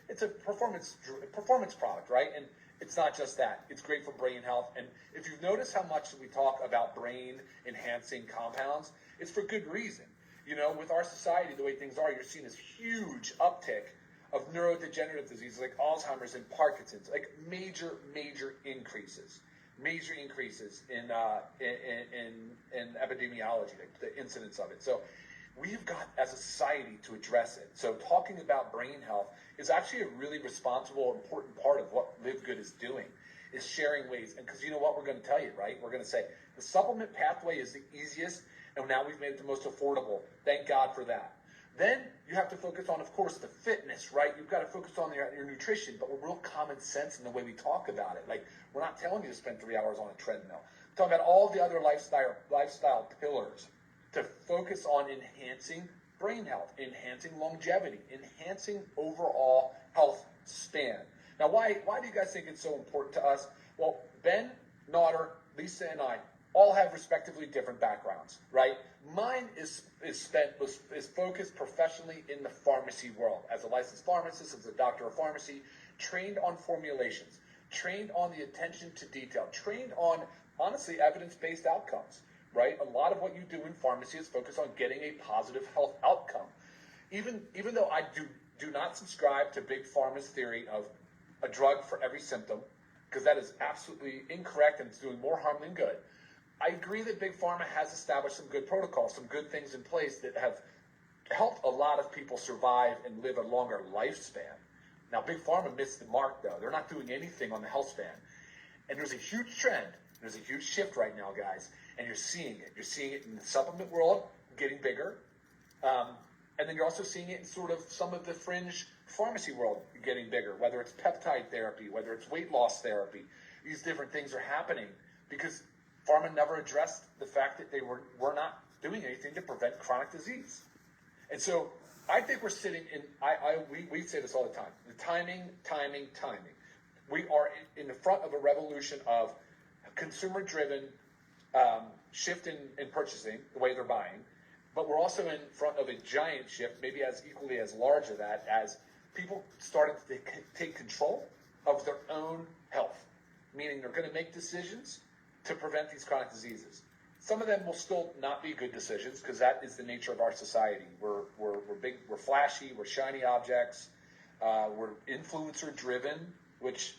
it's a performance product, right? And it's not just that. It's great for brain health. And if you've noticed how much we talk about brain enhancing compounds, it's for good reason. You know, with our society, the way things are, you're seeing this huge uptick of neurodegenerative diseases like Alzheimer's and Parkinson's, like major increases in epidemiology, like the incidence of it. So we've got, as a society, to address it. So talking about brain health is actually a really responsible, important part of what LiveGood is doing, is sharing ways. And because you know what we're going to tell you, right? We're going to say the supplement pathway is the easiest, and now we've made it the most affordable. Thank God for that. Then you have to focus on, of course, the fitness, right? You've got to focus on your nutrition, but with real common sense in the way we talk about it. Like, we're not telling you to spend 3 hours on a treadmill. We're talking about all the other lifestyle pillars to focus on enhancing brain health, enhancing longevity, enhancing overall health span. Now, why do you guys think it's so important to us? Well, Ben, Nauder, Lisa, and I all have respectively different backgrounds, right? Mine is focused professionally in the pharmacy world. As a licensed pharmacist, as a doctor of pharmacy, trained on formulations, trained on the attention to detail, trained on, honestly, evidence-based outcomes, right? A lot of what you do in pharmacy is focused on getting a positive health outcome. even though I do not subscribe to Big Pharma's theory of a drug for every symptom, because that is absolutely incorrect and it's doing more harm than good. I agree that Big Pharma has established some good protocols, some good things in place that have helped a lot of people survive and live a longer lifespan. Now, Big Pharma missed the mark, though. They're not doing anything on the health span. And there's a huge trend. There's a huge shift right now, guys. And you're seeing it. You're seeing it in the supplement world getting bigger. And then you're also seeing it in sort of some of the fringe pharmacy world getting bigger, whether it's peptide therapy, whether it's weight loss therapy. These different things are happening because pharma never addressed the fact that they were not doing anything to prevent chronic disease. And so I think we're sitting in, we say this all the time, the timing. We are in the front of a revolution of consumer-driven shift in purchasing, the way they're buying. But we're also in front of a giant shift, maybe as equally as large of that, as people starting to take control of their own health, meaning they're going to make decisions to prevent these chronic diseases. Some of them will still not be good decisions because that is the nature of our society. We're big, we're flashy, we're shiny objects, we're influencer driven, which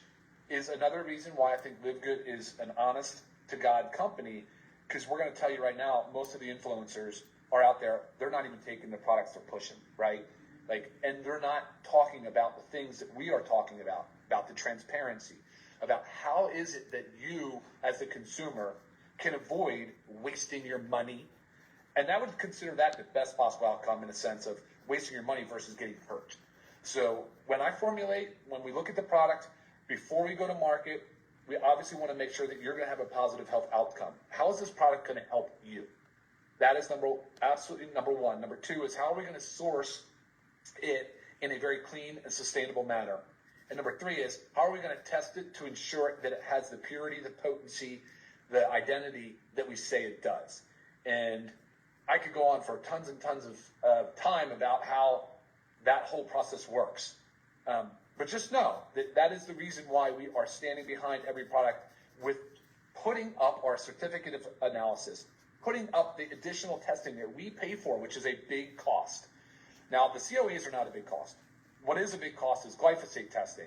is another reason why I think Live Good is an honest to God company, because we're going to tell you right now, most of the influencers are out there, they're not even taking the products they're pushing, right? And they're not talking about the things that we are talking about the transparency, about how is it that you, as the consumer, can avoid wasting your money. And that would consider that the best possible outcome in a sense of wasting your money versus getting hurt. So when I formulate, when we look at the product, before we go to market, we obviously want to make sure that you're going to have a positive health outcome. How is this product going to help you? That is absolutely number one. Number two is how are we going to source it in a very clean and sustainable manner? And number three is how are we going to test it to ensure that it has the purity, the potency, the identity that we say it does. And I could go on for tons and tons of time about how that whole process works. But just know that that is the reason why we are standing behind every product with putting up our certificate of analysis, putting up the additional testing that we pay for, which is a big cost. Now, the COEs are not a big cost. What is a big cost is glyphosate testing,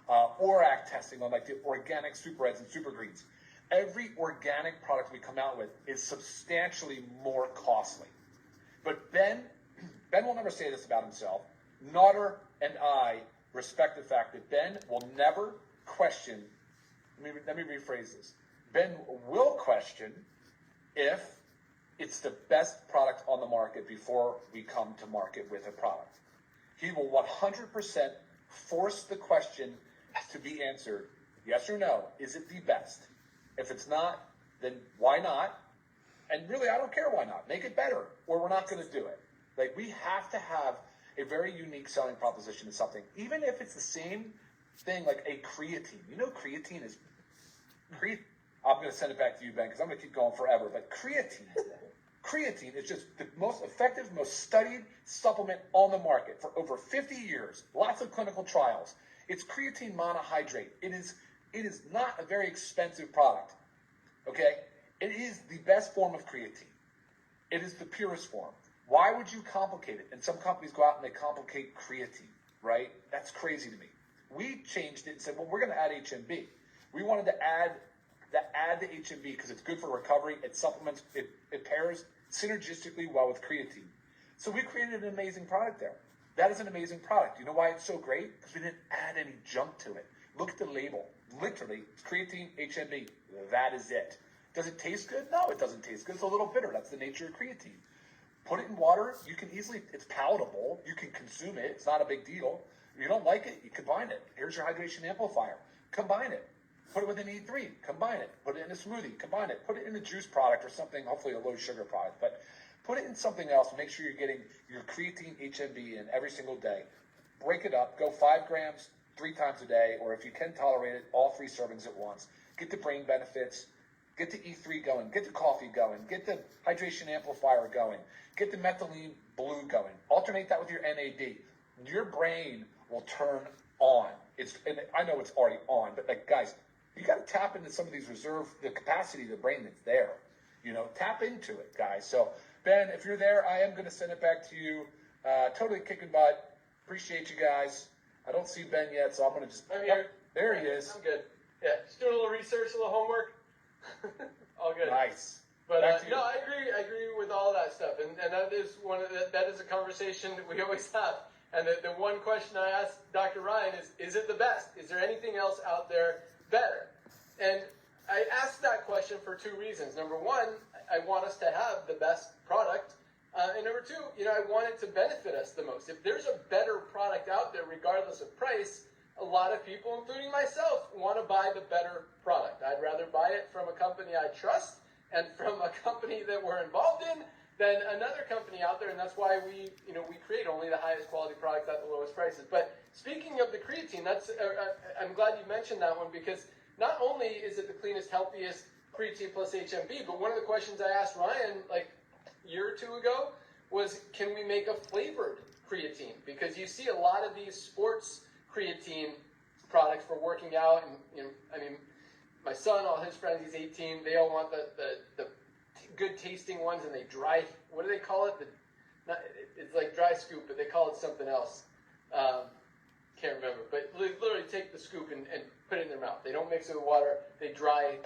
ORAC testing on like the organic super reds and super greens. Every organic product we come out with is substantially more costly. But Ben will never say this about himself. Nauder and I respect the fact that Ben will never question, let me rephrase this. Ben will question if it's the best product on the market before we come to market with a product. He will 100% force the question to be answered, yes or no, is it the best? If it's not, then why not? And really, I don't care why not. Make it better, or we're not going to do it. Like, we have to have a very unique selling proposition to something, even if it's the same thing like a creatine. You know, creatine is I'm going to send it back to you, Ben, because I'm going to keep going forever. But creatine is just the most effective, most studied supplement on the market for over 50 years. Lots of clinical trials. It's creatine monohydrate. It is not a very expensive product. Okay? It is the best form of creatine. It is the purest form. Why would you complicate it? And some companies go out and they complicate creatine, right? That's crazy to me. We changed it and said, well, we're going to add HMB. We wanted to add the HMB because it's good for recovery. It supplements, it pairs synergistically well with creatine. So we created an amazing product there. That is an amazing product. You know why it's so great? Because we didn't add any junk to it. Look at the label. Literally, it's creatine, HMB. That is it. Does it taste good? No, it doesn't taste good. It's a little bitter. That's the nature of creatine. Put it in water. You can easily, it's palatable. You can consume it. It's not a big deal. If you don't like it, you combine it. Here's your hydration amplifier. Combine it. Put it with an E3. Combine it. Put it in a smoothie. Combine it. Put it in a juice product or something, hopefully a low sugar product. But put it in something else. Make sure you're getting your creatine HMB in every single day. Break it up. Go 5 grams 3 times a day, or if you can tolerate it, all 3 servings at once. Get the brain benefits. Get the E3 going. Get the coffee going. Get the hydration amplifier going. Get the methylene blue going. Alternate that with your NAD. Your brain will turn on. And I know it's already on, but like, guys, you got to tap into some of these the capacity of the brain that's there. You know, tap into it, guys. So, Ben, if you're there, I am going to send it back to you. Totally kicking butt. Appreciate you guys. I don't see Ben yet, so I'm gonna just. I'm here. There he is. I'm good. Yeah, just doing a little research, a little homework. All good. Nice. But Back to you. no, I agree with all that stuff, and that is that is a conversation that we always have. And the one question I asked Dr. Ryan is it the best? Is there anything else out there better? And I asked that question for two reasons. Number one, I want us to have the best product, and number two, I want it to benefit us the most. If there's a better product out there, regardless of price, a lot of people, including myself, want to buy the better product. I'd rather buy it from a company I trust and from a company that we're involved in than another company out there, and that's why we create only the highest quality product at the lowest prices. But speaking of the creatine, I'm glad you mentioned that one, because not only is it the cleanest, healthiest creatine plus HMB, but one of the questions I asked Ryan like a year or two ago was, can we make a flavored creatine? Because you see a lot of these sports creatine products for working out, and my son, all his friends, he's 18, they all want the good tasting ones, and they dry, what do they call it? It's like dry scoop, but they call it something else. Can't remember. But literally take the scoop and put it in their mouth. They don't mix it with water. They dry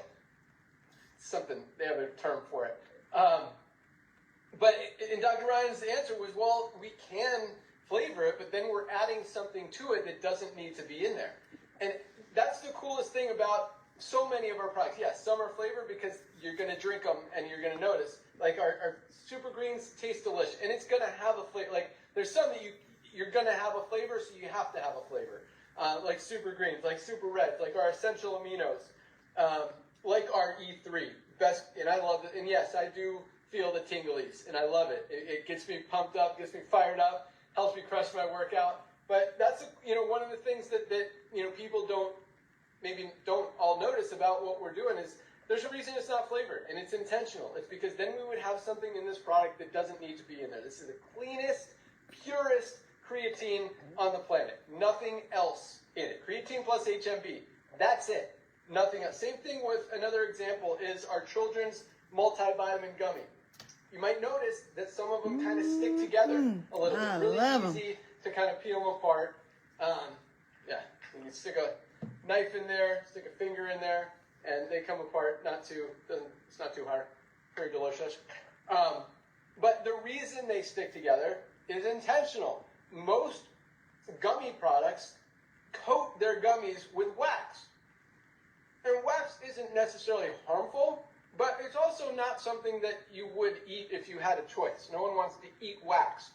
something. They have a term for it. But Dr. Ryan's answer was, well, we can flavor it, but then we're adding something to it that doesn't need to be in there. And that's the coolest thing about so many of our products. Yes, some are flavored because you're going to drink them and you're going to notice. Like our Super Greens taste delicious, and it's going to have a flavor. Like there's some that you're going to have a flavor, so you have to have a flavor. Like Super Greens, like Super Reds, like our essential aminos, like our E3. Best, and I love it. And yes, I do feel the tinglies, and I love it. It gets me pumped up, gets me fired up, helps me crush my workout. But that's one of the things that people don't all notice about what we're doing is there's a reason it's not flavored, and it's intentional. It's because then we would have something in this product that doesn't need to be in there. This is the cleanest, purest creatine on the planet. Nothing else in it. Creatine plus HMB. That's it. Nothing else. Same thing with another example is our children's multivitamin gummy. You might notice that some of them kind of stick together a little bit. I Really love easy to kind of peel them apart. You can stick a knife in there, stick a finger in there, and they come apart. It's not too hard. Very delicious. But the reason they stick together is intentional. Most gummy products coat their gummies with wax. And wax isn't necessarily harmful, but it's also not something that you would eat if you had a choice. No one wants to eat wax.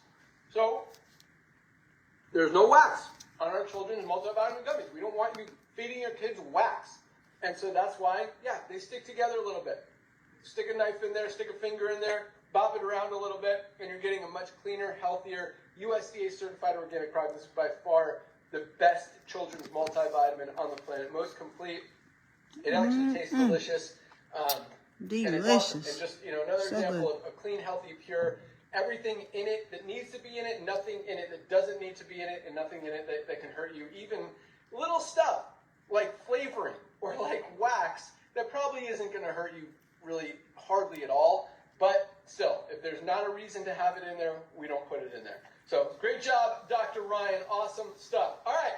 So there's no wax on our children's multivitamin gummies. We don't want you feeding your kids wax. And so that's why, they stick together a little bit. Stick a knife in there, stick a finger in there, bop it around a little bit, and you're getting a much cleaner, healthier, USDA certified organic product. This is by far the best children's multivitamin on the planet. Most complete. It actually tastes delicious. Delicious. And it's awesome. And just, another So example of clean, healthy, pure, everything in it that needs to be in it, nothing in it that doesn't need to be in it, and nothing in it that can hurt you. Even little stuff like flavoring or like wax that probably isn't going to hurt you really hardly at all. But still, if there's not a reason to have it in there, we don't put it in there. So great job, Dr. Ryan. Awesome stuff. All right,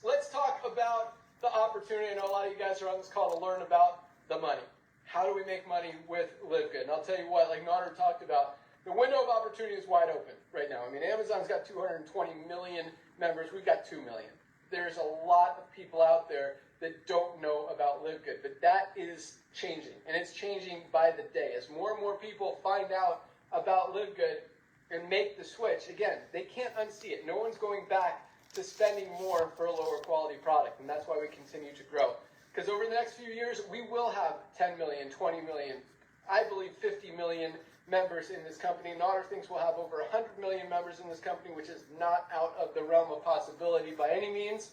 let's talk about the opportunity. I know a lot of you guys are on this call to learn about the money. How do we make money with LiveGood? And I'll tell you what, like Nauder talked about, the window of opportunity is wide open right now. I mean, Amazon's got 220 million members. We've got 2 million. There's a lot of people out there that don't know about LiveGood, but that is changing, and it's changing by the day. As more and more people find out about LiveGood and make the switch, again, they can't unsee it. No one's going back to spending more for a lower quality product, and that's why we continue to grow. Because over the next few years, we will have 10 million, 20 million, I believe 50 million members in this company. Nauder thinks we'll have over 100 million members in this company, which is not out of the realm of possibility by any means.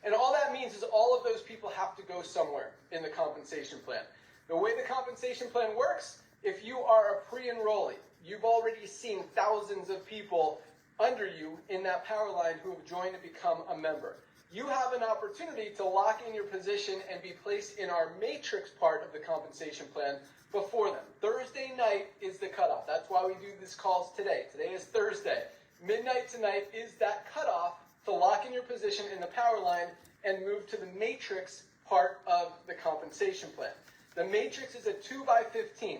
And all that means is all of those people have to go somewhere in the compensation plan. The way the compensation plan works, if you are a pre-enrollee, you've already seen thousands of people under you in that power line who have joined to become a member. you have an opportunity to lock in your position and be placed in our matrix part of the compensation plan before them. Thursday night is the cutoff. That's why we do these calls today. Today is Thursday. Midnight tonight is that cutoff to lock in your position in the power line and move to the matrix part of the compensation plan. The matrix is a 2x15.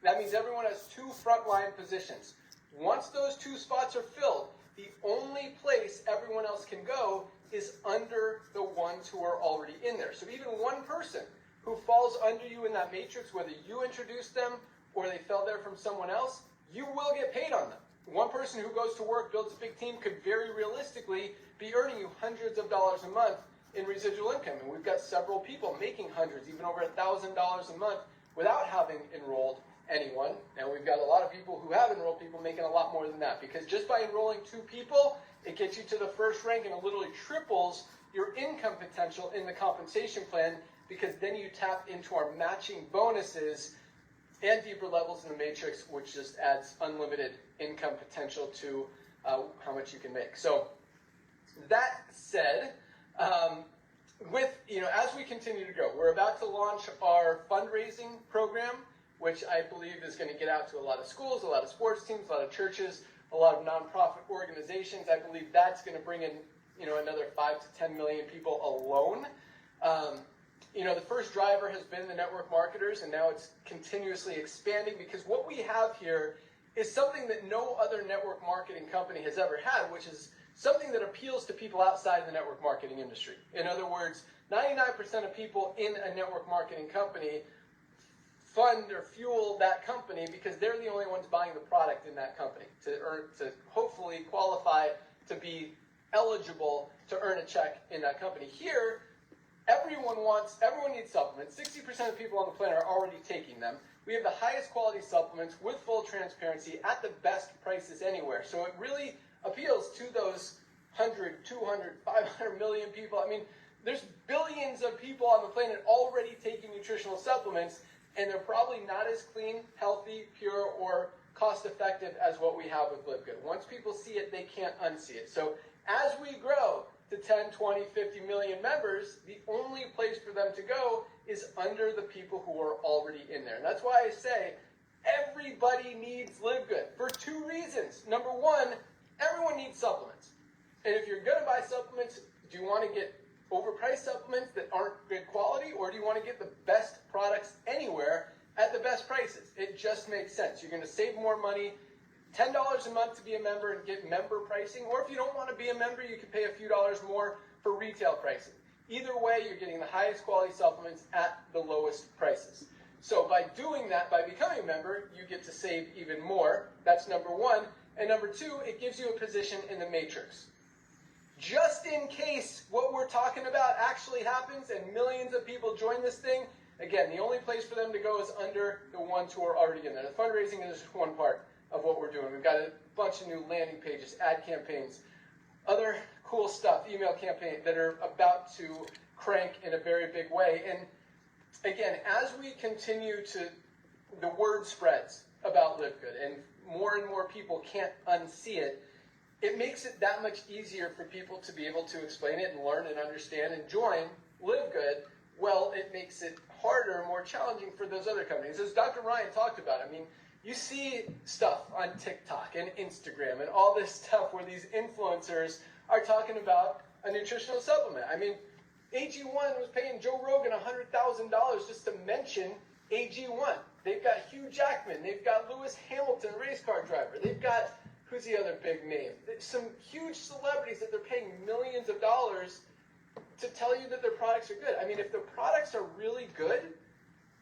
That means everyone has 2 frontline positions. Once those 2 spots are filled, the only place everyone else can go is under the ones who are already in there. So even one person who falls under you in that matrix, whether you introduced them or they fell there from someone else, you will get paid on them. One person who goes to work, builds a big team, could very realistically be earning you hundreds of dollars a month in residual income. And we've got several people making hundreds, even over $1,000 a month without having enrolled anyone. Now we've got a lot of people who have enrolled people making a lot more than that, because just by enrolling 2 people, it gets you to the first rank and it literally triples your income potential in the compensation plan, because then you tap into our matching bonuses and deeper levels in the matrix, which just adds unlimited income potential to how much you can make. So that said, as we continue to grow, we're about to launch our fundraising program, which I believe is going to get out to a lot of schools, a lot of sports teams, a lot of churches, a lot of nonprofit organizations. I believe that's going to bring in, another 5 to 10 million people alone. The first driver has been the network marketers, and now it's continuously expanding, because what we have here is something that no other network marketing company has ever had, which is something that appeals to people outside the network marketing industry. In other words, 99% of people in a network marketing company fund or fuel that company because they're the only ones buying the product in that company to hopefully qualify to be eligible to earn a check in that company. Here, everyone needs supplements. 60% of people on the planet are already taking them. We have the highest quality supplements with full transparency at the best prices anywhere. So it really appeals to those 100, 200, 500 million people. I mean, there's billions of people on the planet already taking nutritional supplements, and they're probably not as clean, healthy, pure, or cost-effective as what we have with LiveGood. Once people see it, they can't unsee it. So as we grow to 10, 20, 50 million members, the only place for them to go is under the people who are already in there. And that's why I say everybody needs LiveGood for 2 reasons. Number one, everyone needs supplements. And if you're going to buy supplements, do you want to get overpriced supplements that aren't good quality, or do you want to get the best products anywhere at the best prices? It just makes sense. You're going to save more money, $10 a month to be a member and get member pricing, or if you don't want to be a member, you can pay a few dollars more for retail pricing. Either way, you're getting the highest quality supplements at the lowest prices. So by doing that, by becoming a member, you get to save even more. That's number one. And number two, it gives you a position in the matrix. Just in case what we're talking about actually happens and millions of people join this thing, again, the only place for them to go is under the ones who are already in there. The fundraising is just one part of what we're doing. We've got a bunch of new landing pages, ad campaigns, other cool stuff, email campaign that are about to crank in a very big way. And again, as we continue to, the word spreads about LiveGood and more people can't unsee it, it makes it that much easier for people to be able to explain it and learn and understand and join LiveGood. Well, it makes it harder, more challenging for those other companies. As Dr. Ryan talked about, I mean, you see stuff on TikTok and Instagram and all this stuff where these influencers are talking about a nutritional supplement. I mean, AG1 was paying Joe Rogan $100,000 just to mention AG1. They've got Hugh Jackman. They've got Lewis Hamilton, race car driver. They've got, who's the other big name? Some huge celebrities that they're paying millions of dollars to tell you that their products are good. I mean, if the products are really good,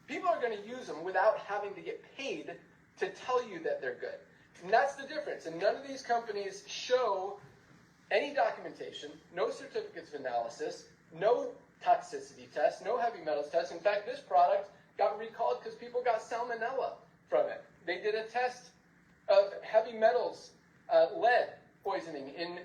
people are going to use them without having to get paid to tell you that they're good. And that's the difference. And none of these companies show any documentation, no certificates of analysis, no toxicity tests, no heavy metals tests. In fact, this product got recalled because people got salmonella from it. They did a test of heavy metals, lead poisoning in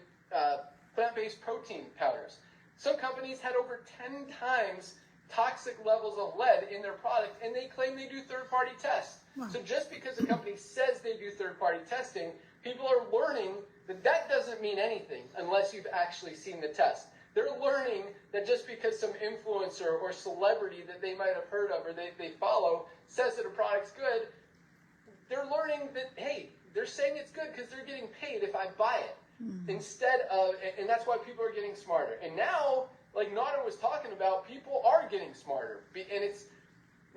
plant-based protein powders. Some companies had over 10 times toxic levels of lead in their product, and they claim they do third-party tests. So just because a company says they do third-party testing, people are learning that that doesn't mean anything unless you've actually seen the test. They're learning that just because some influencer or celebrity that they might have heard of or they follow says that a product's good, they're learning that, hey, they're saying it's good because they're getting paid if I buy it. Instead of, and that's why people are getting smarter. And now, like Nauder was talking about, people are getting smarter. And it's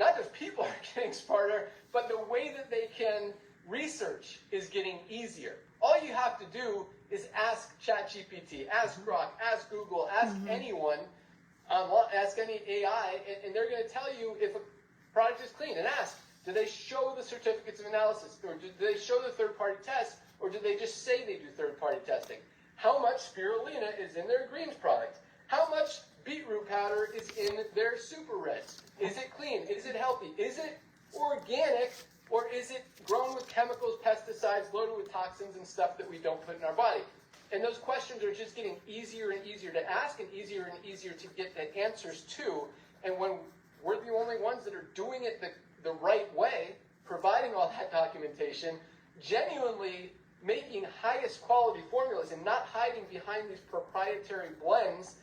not just people are getting smarter, but the way that they can research is getting easier. All you have to do is ask ChatGPT, ask Grok, ask Google, ask anyone, ask any AI, and they're going to tell you if a product is clean. And ask, do they show the certificates of analysis, or do they show the third-party tests, or do they just say they do third-party testing? How much spirulina is in their greens product? How much beetroot powder is in their super reds? Is it clean? Is it healthy? Is it organic? Or is it grown with chemicals, pesticides, loaded with toxins and stuff that we don't put in our body? And those questions are just getting easier and easier to ask and easier to get the answers to. And when we're the only ones that are doing it the right way, providing all that documentation, genuinely making highest quality formulas and not hiding behind these proprietary blends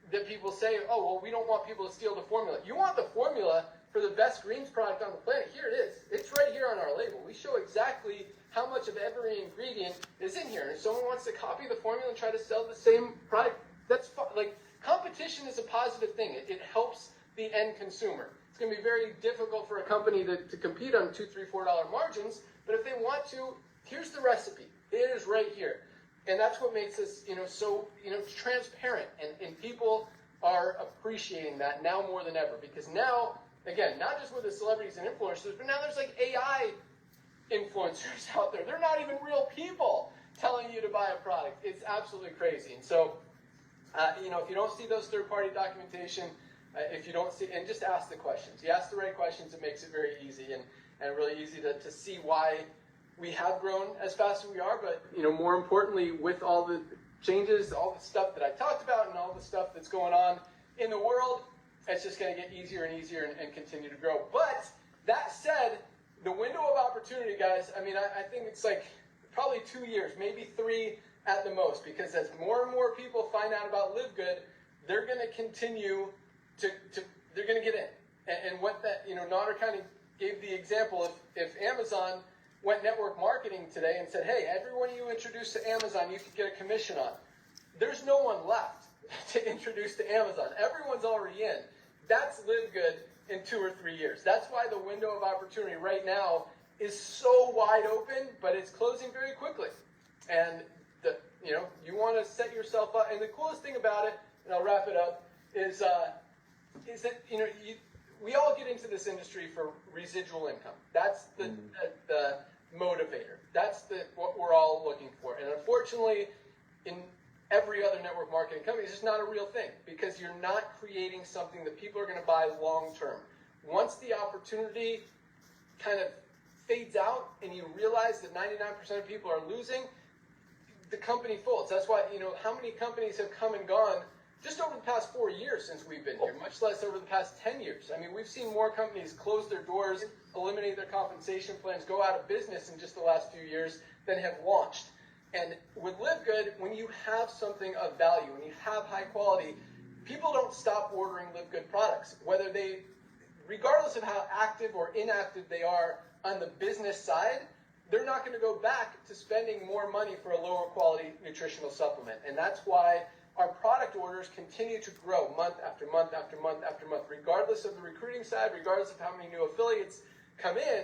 that people say, oh, well, we don't want people to steal the formula. You want the formula for the best greens product on the planet. Here it is. It's right here on our label. We show exactly how much of every ingredient is in here. And if someone wants to copy the formula and try to sell the same product, that's fine. Like, competition is a positive thing. It helps the end consumer. It's going to be very difficult for a company to compete on $2, $3, $4 margins, but if they want to, here's the recipe. It is right here. And that's what makes us, so, transparent. And people are appreciating that now more than ever. Because now, again, not just with the celebrities and influencers, but now there's like AI influencers out there. They're not even real people telling you to buy a product. It's absolutely crazy. And so, if you don't see those third-party documentation, if you don't see, and just ask the questions. You ask the right questions, it makes it very easy and really easy to see why we have grown as fast as we are, but more importantly, with all the changes, all the stuff that I talked about, and all the stuff that's going on in the world, it's just going to get easier and easier and continue to grow. But that said, the window of opportunity, guys, I think it's like probably 2 years, maybe 3 at the most, because as more and more people find out about Live Good, they're going to continue they're going to get in. And what that, Nauder kind of gave the example, if Amazon went network marketing today and said, hey, everyone you introduce to Amazon, you could get a commission on. There's no one left to introduce to Amazon. Everyone's already in. That's Live Good in 2 or 3 years. That's why the window of opportunity right now is so wide open, but it's closing very quickly. And you want to set yourself up. And the coolest thing about it, and I'll wrap it up, is that we all get into this industry for residual income. That's the motivator. That's what we're all looking for. And unfortunately, in every other network marketing company, it's just not a real thing, because you're not creating something that people are going to buy long term. Once the opportunity kind of fades out and you realize that 99% of people are losing, the company folds. That's why, how many companies have come and gone just over the past 4 years since we've been here, much less over the past 10 years. We've seen more companies close their doors, eliminate their compensation plans, go out of business in just the last few years than have launched. And with Live Good, when you have something of value, when you have high quality, people don't stop ordering Live Good products. Regardless of how active or inactive they are on the business side, they're not going to go back to spending more money for a lower quality nutritional supplement. And that's why our product orders continue to grow month after month after month after month, regardless of the recruiting side, regardless of how many new affiliates come in.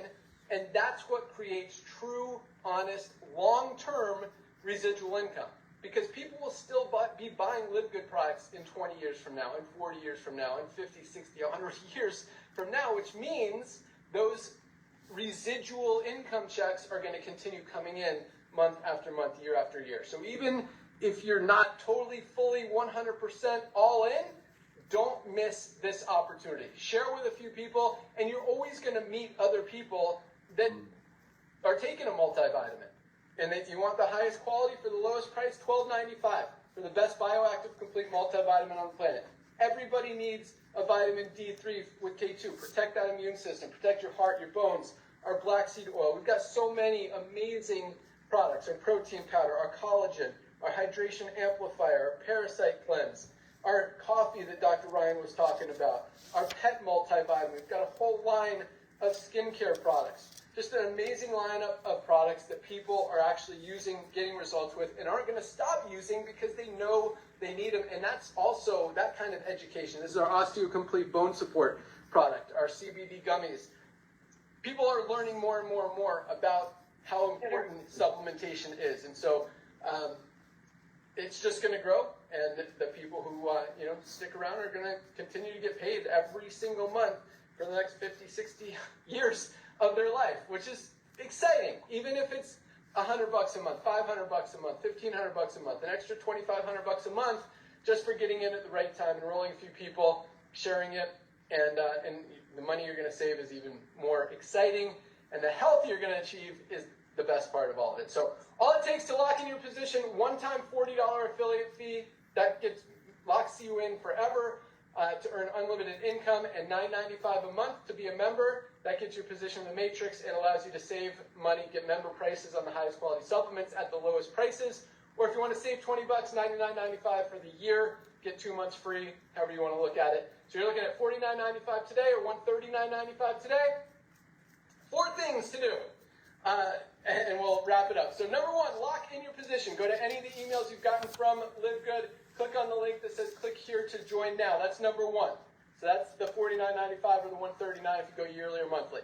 And that's what creates true, honest, long-term residual income. Because people will still be buying Live Good products in 20 years from now, in 40 years from now, in 50, 60, 100 years from now, which means those residual income checks are going to continue coming in month after month, year after year. So even if you're not totally, fully, 100% all in, don't miss this opportunity. Share with a few people, and you're always going to meet other people that are taking a multivitamin. And if you want the highest quality for the lowest price, $12.95 for the best bioactive complete multivitamin on the planet. Everybody needs a vitamin D3 with K2. Protect that immune system. Protect your heart, your bones. Our black seed oil. We've got so many amazing products. Our protein powder, our collagen, our hydration amplifier, our parasite cleanse. our coffee that Dr. Ryan was talking about, our pet multivitamin. We've got a whole line of skincare products. Just an amazing lineup of products that people are actually using, getting results with, and aren't going to stop using because they know they need them. And that's also that kind of education. This is our OsteoComplete Bone Support product, our CBD gummies. People are learning more and more and more about how important supplementation is. And so it's just going to grow. And the people who stick around are going to continue to get paid every single month for the next 50, 60 years of their life, which is exciting. Even if it's $100 a month, $500 a month, $1,500 a month, an extra $2,500 a month, just for getting in at the right time, enrolling a few people, sharing it, and the money you're going to save is even more exciting, and the health you're going to achieve is the best part of all of it. So all it takes to lock in your position, one-time $40 affiliate fee that locks you in forever. To earn unlimited income, and $9.95 a month to be a member. That gets your position in the matrix and allows you to save money, get member prices on the highest quality supplements at the lowest prices. Or if you want to save $20, $99.95 for the year, get 2 months free, however you want to look at it. So you're looking at $49.95 today or $139.95 today. 4 things to do. And we'll wrap it up. So number 1, lock in your position. Go to any of the emails you've gotten from LiveGood. Click on the link that says click here to join now. That's number 1. So that's the $49.95 or the $139 if you go yearly or monthly.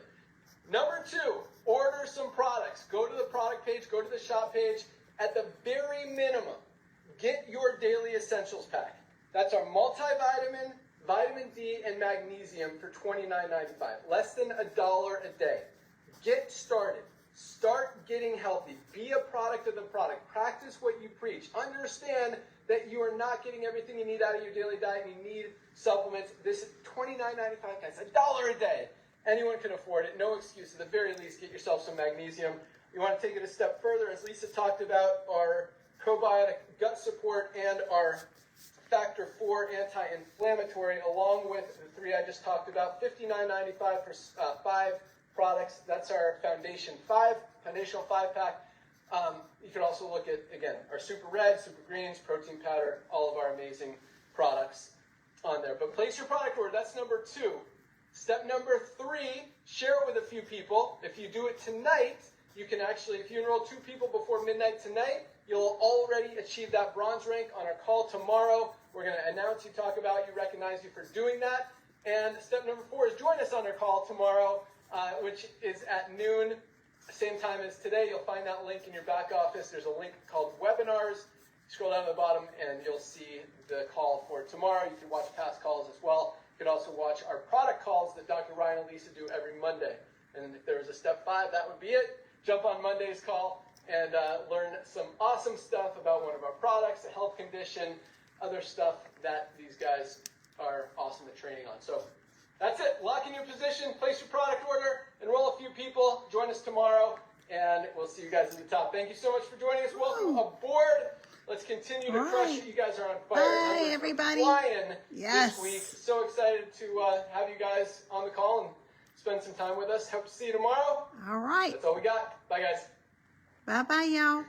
Number 2, order some products. Go to the product page, go to the shop page. At the very minimum, get your daily essentials pack. That's our multivitamin, vitamin D, and magnesium for $29.95. Less than $1 a day. Get started. Start getting healthy. Be a product of the product. Practice what you preach. Understand that you are not getting everything you need out of your daily diet and you need supplements. This is $29.95, guys. $1 a day. Anyone can afford it. No excuse. At the very least, get yourself some magnesium. You want to take it a step further, as Lisa talked about, our probiotic gut support and our factor 4 anti-inflammatory, along with the 3 I just talked about. $59.95 for 5 products. That's our foundational 5-pack. You can also look at, again, our Super Red, Super Greens, Protein Powder, all of our amazing products on there. But place your product order. That's number 2. Step number 3, share it with a few people. If you do it tonight, you can actually, if you enroll 2 people before midnight tonight, you'll already achieve that bronze rank on our call tomorrow. We're going to announce you, talk about you, recognize you for doing that. And step number 4 is join us on our call tomorrow, which is at noon. Same time as today. You'll find that link in your back office. There's a link called Webinars. Scroll down to the bottom and you'll see the call for tomorrow. You can watch past calls as well. You can also watch our product calls that Dr. Ryan and Lisa do every Monday. And if there was a step 5, that would be it. Jump on Monday's call and learn some awesome stuff about one of our products, a health condition, other stuff that these guys are awesome at training on. So that's it. Lock in your position, place your product order, enroll a few people, join us tomorrow, and we'll see you guys at the top. Thank you so much for joining us. Welcome aboard. Let's continue to crush it. You guys are on fire. Bye, everybody. Flying Yes. this week. So excited to have you guys on the call and spend some time with us. Hope to see you tomorrow. All right. That's all we got. Bye, guys. Bye-bye, y'all.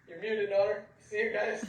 You're muted, Nauder. See you guys.